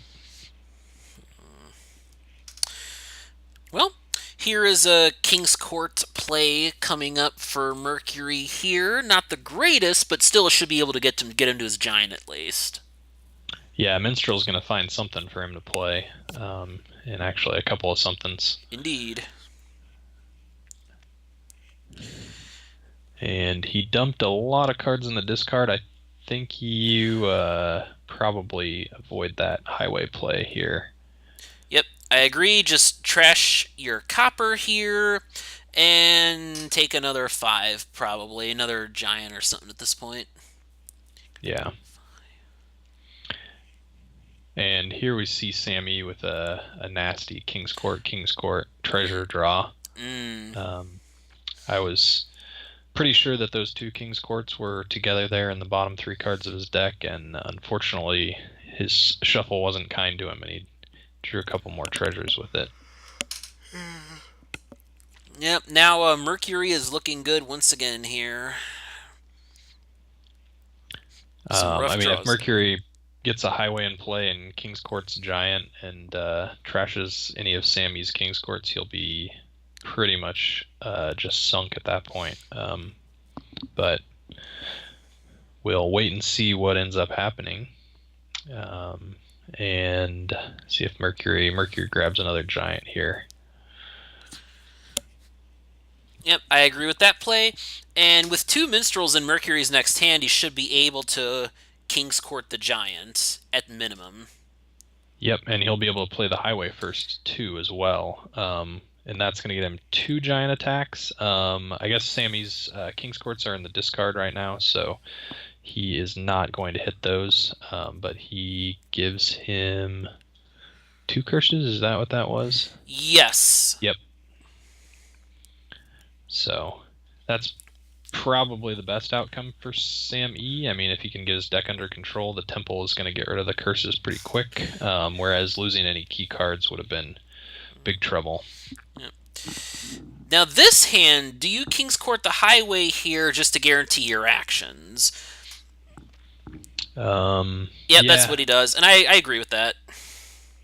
Well, here is a King's Court play coming up for Mercury here. Not the greatest, but still should be able to get into his giant at least. Yeah, Minstrel's going to find something for him to play, and actually a couple of somethings. Indeed. And he dumped a lot of cards in the discard. I think you probably avoid that highway play here. Yep, I agree. Just trash your copper here and take another 5, probably. Another giant or something at this point. Yeah. And here we see SamE with a nasty King's Court treasure draw. I was pretty sure that those 2 King's Courts were together there in the bottom 3 cards of his deck, and unfortunately his shuffle wasn't kind to him, and he drew a couple more treasures with it. Yep, now Mercury is looking good once again here. I mean, if Mercury gets a highway in play and King's Court's giant and trashes any of SamE's King's Courts, he'll be pretty much just sunk at that point. But we'll wait and see what ends up happening, and see if Mercury grabs another giant here. Yep, I agree with that play. And with 2 minstrels in Mercury's next hand, he should be able to King's Court the giant at minimum. Yep, and he'll be able to play the highway first too as well. And that's going to get him 2 giant attacks. I guess SamE's King's Courts are in the discard right now, so he is not going to hit those. But he gives him 2 curses. Is that what that was? Yes. Yep. So that's probably the best outcome for SamE. I mean, if he can get his deck under control, the Temple is going to get rid of the curses pretty quick, whereas losing any key cards would have been big trouble. Yep. Now this hand, do you King's Court the highway here just to guarantee your actions? Yeah, that's what he does, and I agree with that.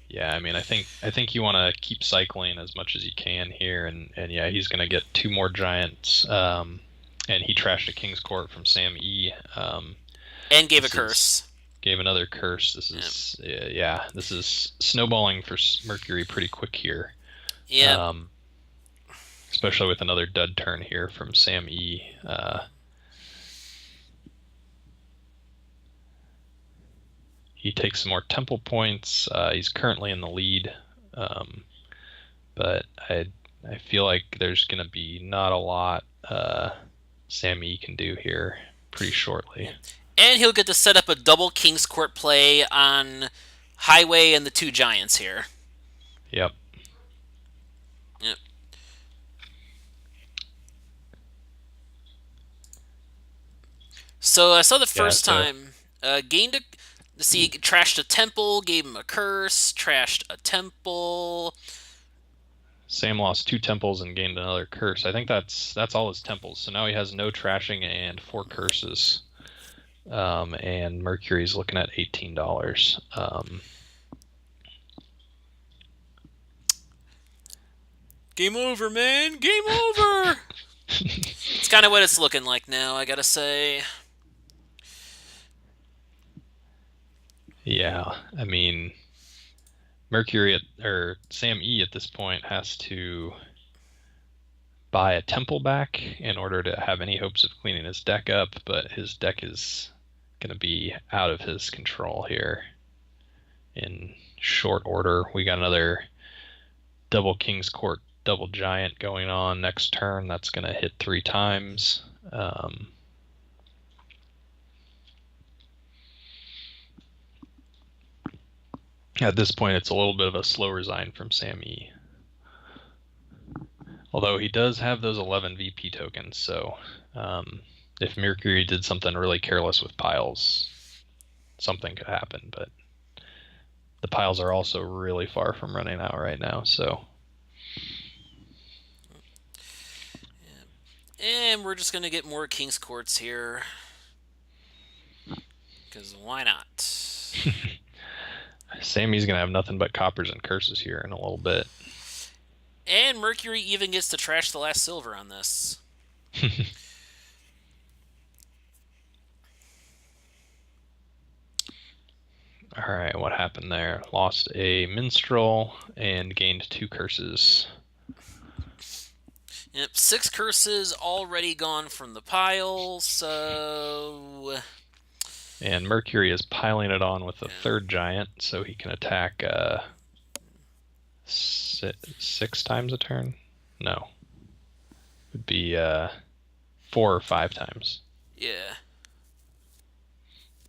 Yeah, I mean, I think you want to keep cycling as much as you can here, and yeah, he's going to get 2 more giants, and he trashed a King's Court from SamE, and gave a curse. Gave another curse. This is this is snowballing for Mercury pretty quick here. Yeah. Especially with another dud turn here from SamE. He takes some more temple points. He's currently in the lead, but I feel like there's going to be not a lot SamE can do here pretty shortly. And he'll get to set up a double King's Court play on highway and the 2 giants here. Yep. Yep. So I saw the first time gained a. See, trashed a temple, gave him a curse, trashed a temple. Sam lost 2 temples and gained another curse. I think that's all his temples. So now he has no trashing and 4 curses. And Mercury's looking at $18. Game over, man. Game over. It's kind of what it's looking like now, I gotta say. Yeah, I mean, SamE at this point has to buy a temple back in order to have any hopes of cleaning his deck up, but his deck is going to be out of his control here in short order. We got another double King's Court, double giant going on next turn. That's going to hit 3 times. At this point, it's a little bit of a slow resign from SamE. Although he does have those 11 VP tokens, so if Mercury did something really careless with piles, something could happen. But the piles are also really far from running out right now, so. And we're just going to get more King's Courts here. Because why not? SamE's going to have nothing but coppers and curses here in a little bit. And Mercury even gets to trash the last silver on this. All right, what happened there? Lost a minstrel and gained 2 curses. Yep, 6 curses already gone from the pile, so... And Mercury is piling it on with a 3rd giant, so he can attack 6 times a turn? No. It would be 4 or 5 times. Yeah.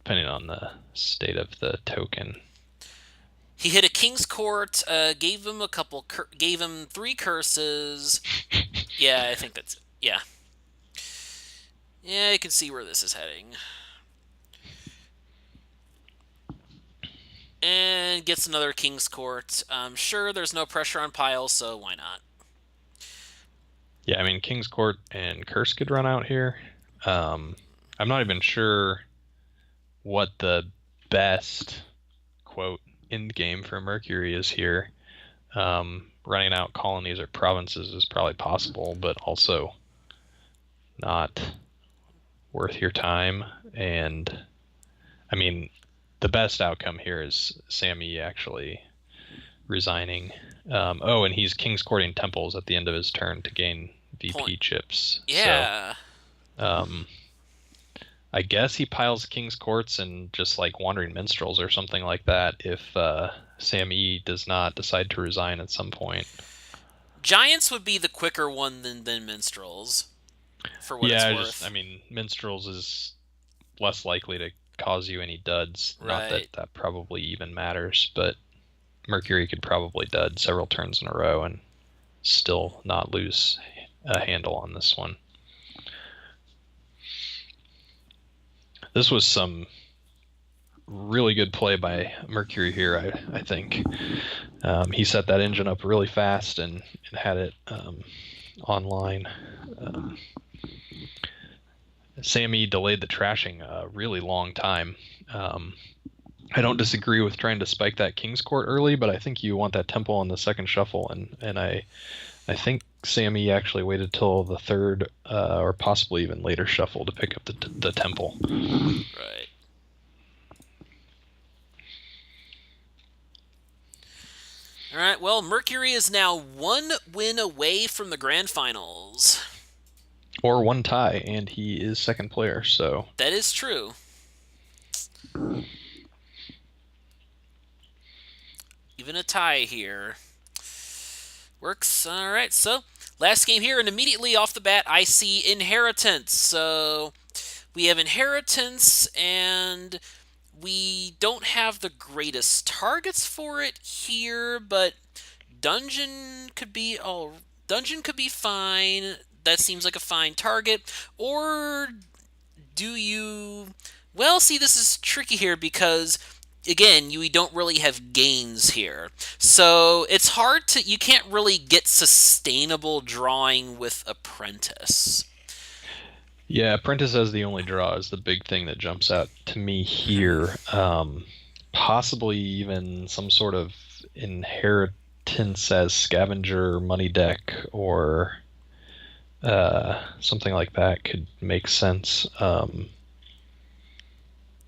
Depending on the state of the token. He hit a King's Court, gave him gave him 3 curses. Yeah, I think that's it. Yeah. Yeah, you can see where this is heading. And gets another King's Court. Sure, there's no pressure on piles, so why not? Yeah, I mean, King's Court and Curse could run out here. I'm not even sure what the best, quote, end game for Mercury is here. Running out colonies or provinces is probably possible, but also not worth your time. And, I mean, the best outcome here is SamE actually resigning. And he's King's Courting temples at the end of his turn to gain VP chips. Yeah. So, I guess he piles King's Courts and just like Wandering Minstrels or something like that if SamE does not decide to resign at some point. Giants would be the quicker one than Minstrels, for what it's worth. I mean, Minstrels is less likely to cause you any duds. Right. Not that probably even matters, but Mercury could probably dud several turns in a row and still not lose a handle on this one. This was some really good play by Mercury here, I think. He set that engine up really fast and had it online. SamE delayed the trashing a really long time. I don't disagree with trying to spike that King's Court early, but I think you want that temple on the second shuffle, and I think SamE actually waited till the 3rd or possibly even later shuffle to pick up the temple. Right. All right, well, Mercury is now 1 win away from the Grand Finals. Or 1 tie, and he is 2nd player, so... That is true. Even a tie here works. All right, so last game here, and immediately off the bat, I see Inheritance. So we have Inheritance, and we don't have the greatest targets for it here, but Dungeon could be fine. That seems like a fine target. Or do you... Well, see, this is tricky here because, again, we don't really have gains here. So it's hard to... You can't really get sustainable drawing with Apprentice. Yeah, Apprentice as the only draw is the big thing that jumps out to me here. Possibly even some sort of Inheritance as Scavenger money deck or something like that could make sense.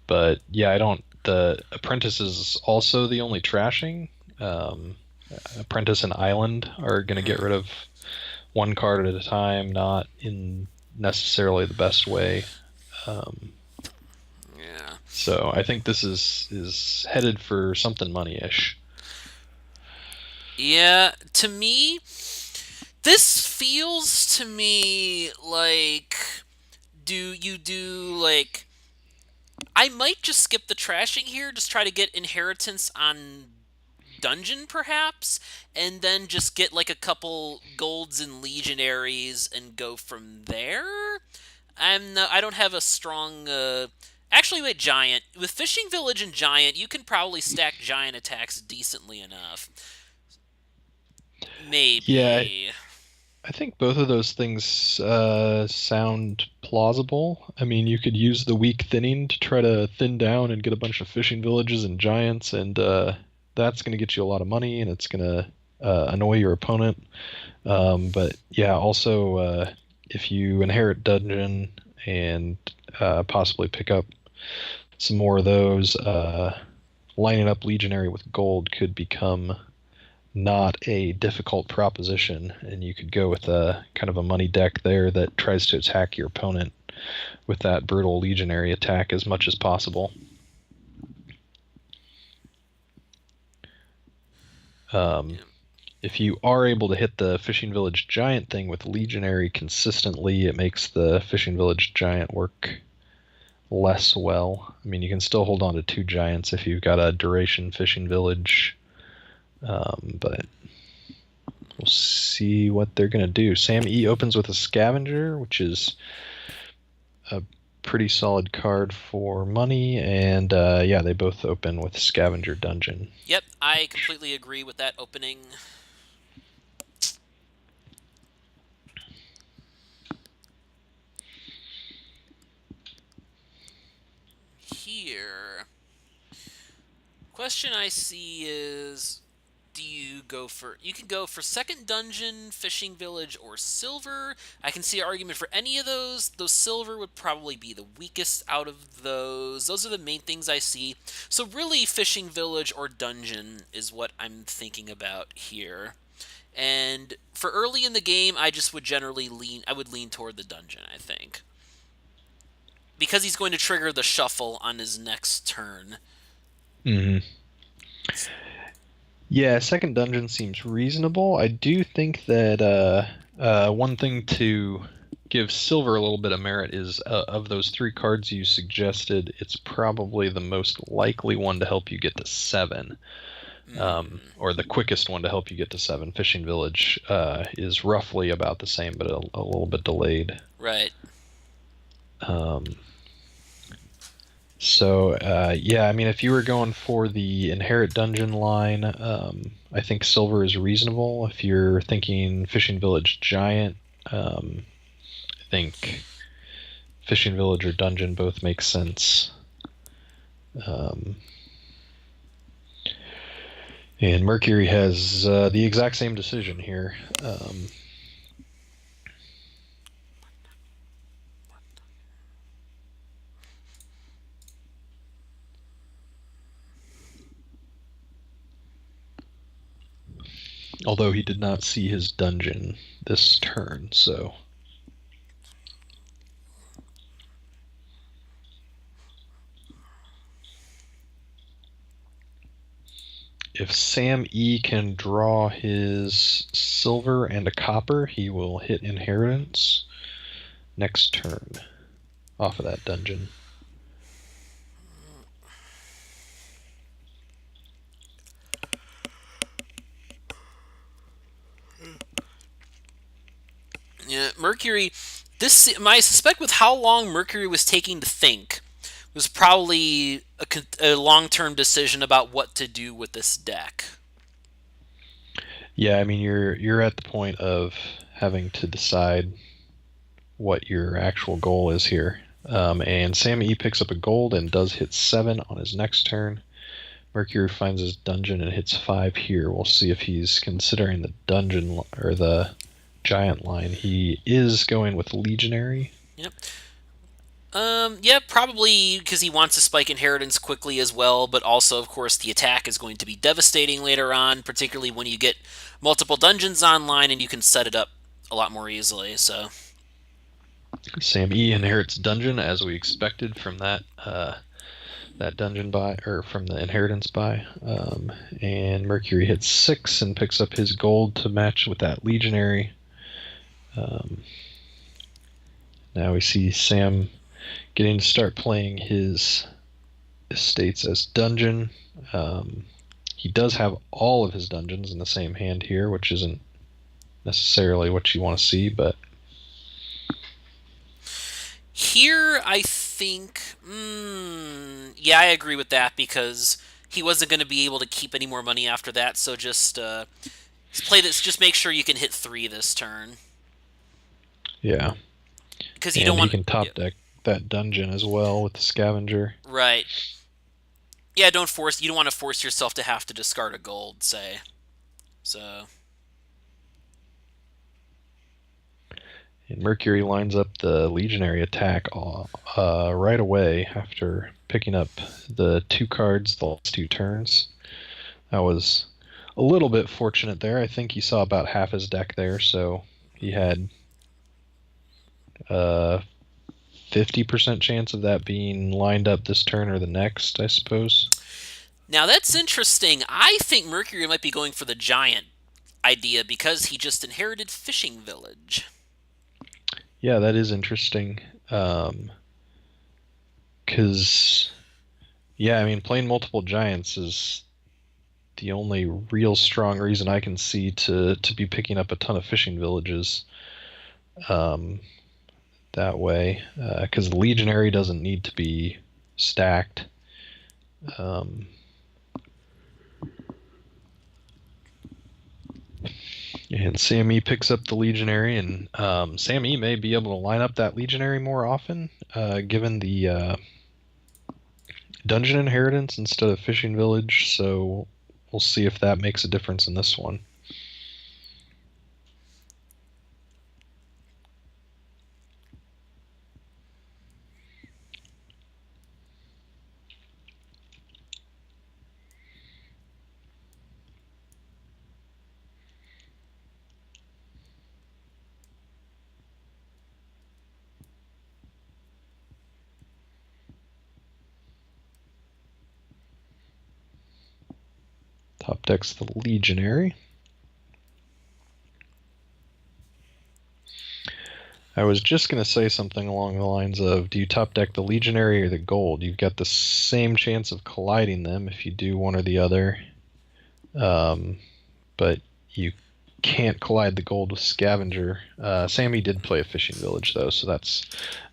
But yeah, I don't... The Apprentice is also the only trashing. Apprentice and Island are going to get rid of 1 card at a time, not in necessarily the best way. Yeah. So I think this is headed for something money-ish. Yeah, to me, this feels to me like... I might just skip the trashing here, just try to get Inheritance on Dungeon, perhaps, and then just get like a couple golds and legionaries and go from there. I don't have a strong... Actually, wait, Giant. With Fishing Village and Giant, you can probably stack Giant attacks decently enough. Maybe. Yeah. I think both of those things sound plausible. I mean, you could use the weak thinning to try to thin down and get a bunch of fishing villages and giants, and that's going to get you a lot of money, and it's going to annoy your opponent. But yeah, also if you inherit dungeon and possibly pick up some more of those, lining up legionary with gold could become not a difficult proposition, and you could go with a kind of a money deck there that tries to attack your opponent with that brutal legionary attack as much as possible. If you are able to hit the fishing village giant thing with legionary consistently, it makes the fishing village giant work less well. I mean, you can still hold on to 2 giants if you've got a duration fishing village, but we'll see what they're going to do. SamE opens with a scavenger, which is a pretty solid card for money, and yeah, they both open with scavenger dungeon. Yep, I completely agree with that opening. Here, question I see is, do you go for, you can go for second dungeon, fishing village, or silver. I can see an argument for any of those, though silver would probably be the weakest out of those. Those are the main things I see. So really, fishing village or dungeon is what I'm thinking about here. And for early in the game, I just would generally lean toward the dungeon, I think. Because he's going to trigger the shuffle on his next turn. Mm-hmm. Yeah, second dungeon seems reasonable. I do think that one thing to give silver a little bit of merit is of those 3 cards you suggested, it's probably the most likely one to help you get to 7. Or the quickest one to help you get to 7. Fishing Village is roughly about the same, but a little bit delayed. Right. So, yeah, I mean, if you were going for the Inherit Dungeon line, I think silver is reasonable. If you're thinking Fishing Village Giant, I think Fishing Village or Dungeon both make sense. And Mercury has the exact same decision here. Although he did not see his dungeon this turn, so... If SamE can draw his silver and a copper, he will hit Inheritance next turn off of that dungeon. Yeah, Mercury. I suspect with how long Mercury was taking to think, was probably a long-term decision about what to do with this deck. Yeah, I mean you're at the point of having to decide what your actual goal is here. And SamE picks up a gold and does hit 7 on his next turn. Mercury finds his dungeon and hits 5 here. We'll see if he's considering the dungeon or the giant line. He is going with Legionary. Yep. Yeah, probably because he wants to spike Inheritance quickly as well, but also, of course, the attack is going to be devastating later on, particularly when you get multiple dungeons online and you can set it up a lot more easily, so... SamE inherits dungeon as we expected from that dungeon buy, or from the inheritance buy. And Mercury hits 6 and picks up his gold to match with that Legionary. Now we see Sam getting to start playing his estates as dungeon. He does have all of his dungeons in the same hand here, which isn't necessarily what you want to see, but here I think, yeah, I agree with that because he wasn't going to be able to keep any more money after that. So just play this. Just make sure you can hit 3 this turn. Yeah. because you don't And he want. can Yeah, top deck that dungeon as well with the scavenger. right. Yeah, don't force. You don't want to force yourself to have to discard a gold, say. So And Mercury lines up the Legionary attack right away after picking up the 2 cards the last 2 turns. That was a little bit fortunate there. I think he saw about half his deck there, so he had a 50% chance of that being lined up this turn or the next, I suppose. now that's interesting. I think Mercury might be going for the giant idea because he just inherited Fishing Village. Yeah, that is interesting. Because, yeah, I mean, playing multiple giants is the only real strong reason I can see to be picking up a ton of fishing villages um, that way. Because the Legionary doesn't need to be stacked. Um, and SamE picks up the Legionary, and SamE may be able to line up that Legionary more often, given the dungeon inheritance instead of fishing village. So we'll see if that makes a difference in this one. Top deck's the Legionary. I was just going to say something along the lines of, do you top deck the Legionary or the Gold? You've got the same chance of colliding them if you do one or the other. But you can't collide the Gold with Scavenger. SamE did play a Fishing Village, though, so that's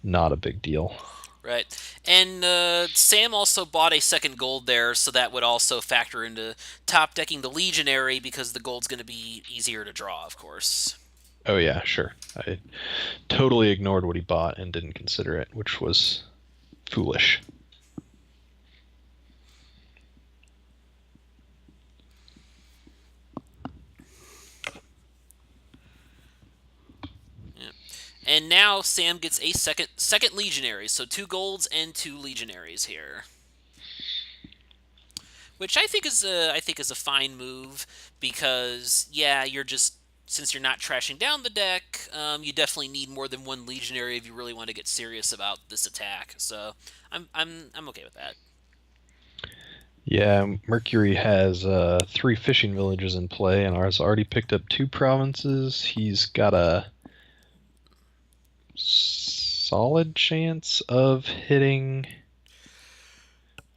not a big deal. Right. And Sam also bought a second gold there, so that would also factor into top decking the Legionary because the gold's going to be easier to draw, of course. Oh, yeah, sure. I totally ignored what he bought and didn't consider it, which was foolish. Yeah. And now Sam gets a second Legionary, so 2 golds and 2 Legionaries here, which I think is a fine move because yeah, you're just since you're not trashing down the deck, you definitely need more than 1 Legionary if you really want to get serious about this attack. So I'm okay with that. Yeah, Mercury has 3 fishing villages in play and has already picked up 2 provinces. He's got a solid chance of hitting.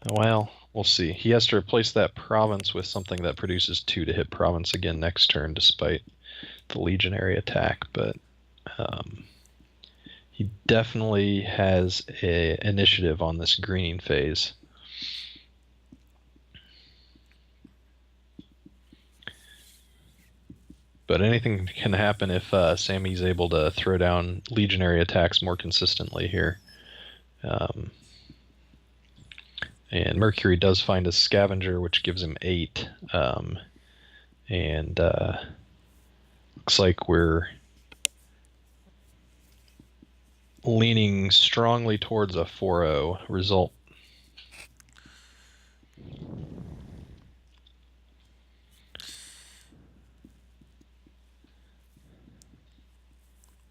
Well, we'll see. He has to replace that province with something that produces 2 to hit province again next turn, despite the Legionary attack. But he definitely has a initiative on this greening phase. But anything can happen if SamE's able to throw down Legionary attacks more consistently here. And Mercury does find a Scavenger, which gives him 8. And looks like we're leaning strongly towards a 4-0 result.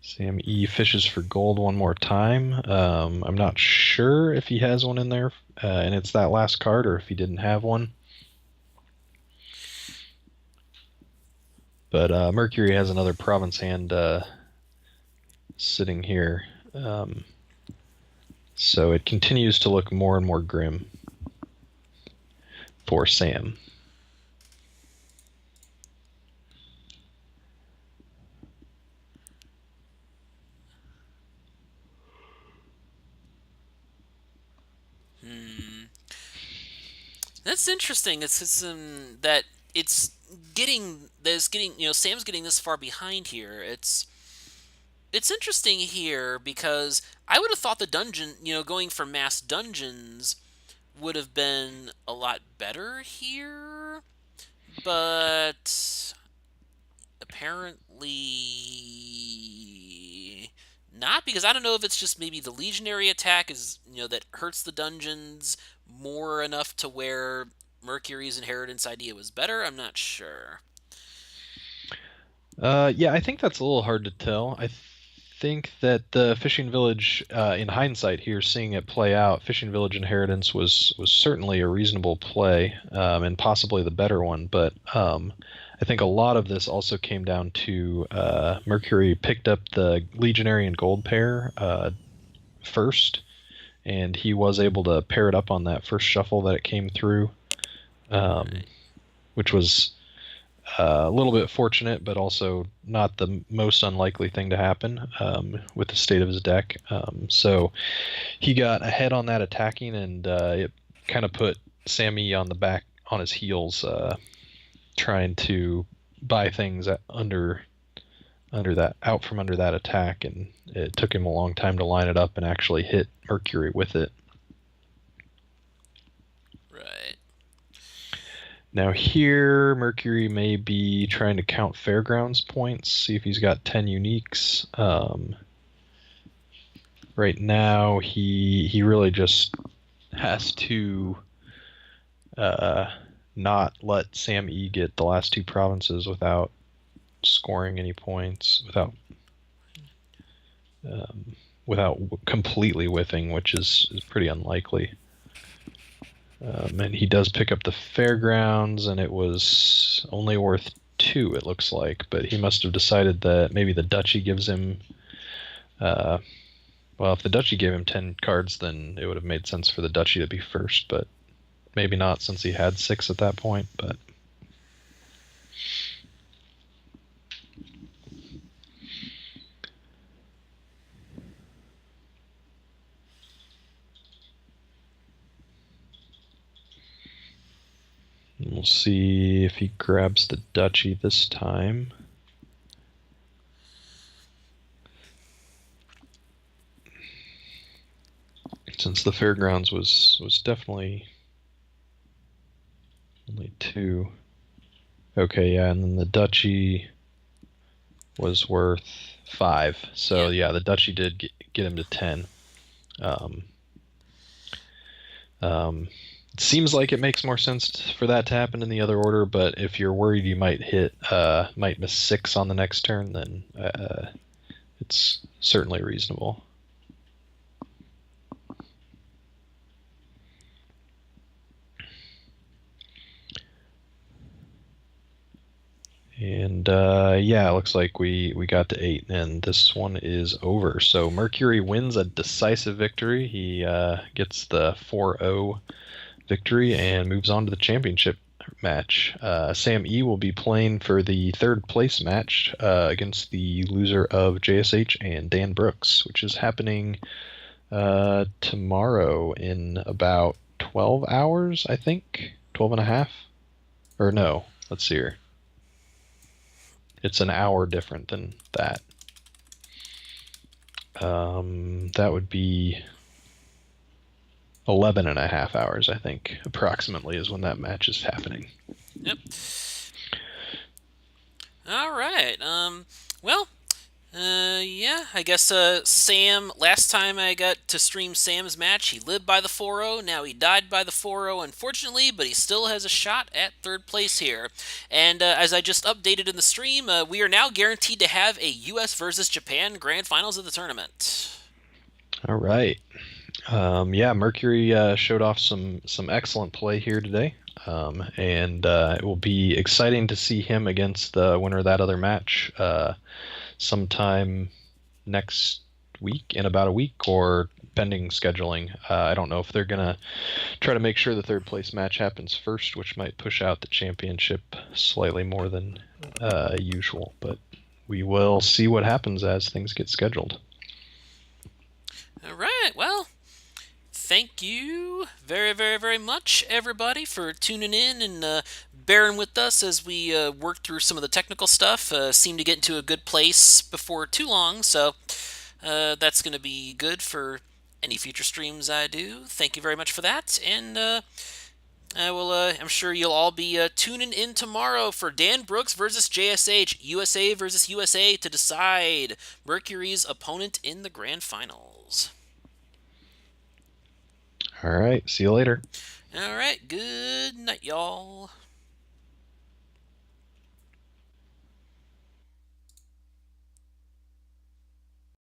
SamE fishes for gold one more time. I'm not sure if he has one in there, and it's that last card, or if he didn't have one. But Mercury has another province hand sitting here. So it continues to look more and more grim for Sam. That's interesting. It's that it's getting Sam's getting this far behind here. It's it's interesting here because I would have thought the dungeon, going for mass dungeons would have been a lot better here, but apparently not, because I don't know if it's just maybe the legionary attack is, that hurts the dungeons more enough to where Mercury's inheritance idea was better. I'm not sure. Yeah, I think that's a little hard to tell. I think that the fishing village, in hindsight, here seeing it play out, fishing village inheritance was certainly a reasonable play, and possibly the better one. But I think a lot of this also came down to Mercury picked up the legionary and gold pair first, and he was able to pair it up on that first shuffle that it came through, Right. which was a little bit fortunate, but also not the most unlikely thing to happen with the state of his deck. So he got ahead on that attacking, and it kind of put SamE on the back on his heels, trying to buy things under that out from under that attack, and it took him a long time to line it up and actually hit Mercury with it. Right. Now here, Mercury may be trying to count Fairgrounds points, see if he's got 10 uniques. Right now, he really just has to not let SamE get the last two provinces without scoring any points, without completely whiffing, which is pretty unlikely. And he does pick up the Fairgrounds, and it was only worth 2, it looks like. But he must have decided that maybe the Duchy gives him... well, if the Duchy gave him 10 cards, then it would have made sense for the Duchy to be first. But maybe not, since he had 6 at that point. But we'll see if he grabs the Duchy this time. Since the Fairgrounds was definitely only 2. Okay, yeah, and then the Duchy was worth 5. So yeah, the Duchy did get him to 10. It seems like it makes more sense for that to happen in the other order, but if you're worried you might miss 6 on the next turn, then it's certainly reasonable. And yeah, it looks like we got to 8, and this one is over. So Mercury wins a decisive victory. He gets the 4-0 victory and moves on to the championship match. SamE will be playing for the 3rd place match against the loser of JSH and Dan Brooks, which is happening tomorrow in about 12 hours, I think. 12 and a half? Or no, let's see here. It's an hour different than that. That would be 11 and a half hours, I think, approximately, is when that match is happening. Yep. All right. Well, yeah, I guess Sam, last time I got to stream Sam's match, he lived by the 4-0. Now he died by the 4-0, unfortunately, but he still has a shot at 3rd place here. And as I just updated in the stream, we are now guaranteed to have a U.S. versus Japan Grand Finals of the tournament. All right. Yeah, Mercury showed off some excellent play here today. And it will be exciting to see him against the winner of that other match sometime next week, in about a week, or pending scheduling. I don't know if they're going to try to make sure the 3rd place match happens first, which might push out the championship slightly more than usual. But we will see what happens as things get scheduled. All right, well, thank you very, very, very much, everybody, for tuning in and bearing with us as we work through some of the technical stuff. Seem to get into a good place before too long, so that's going to be good for any future streams I do. Thank you very much for that, and I'm sure you'll all be tuning in tomorrow for Dan Brooks versus JSH, USA versus USA to decide Mercury's opponent in the grand finals. All right. See you later. All right. Good night, y'all.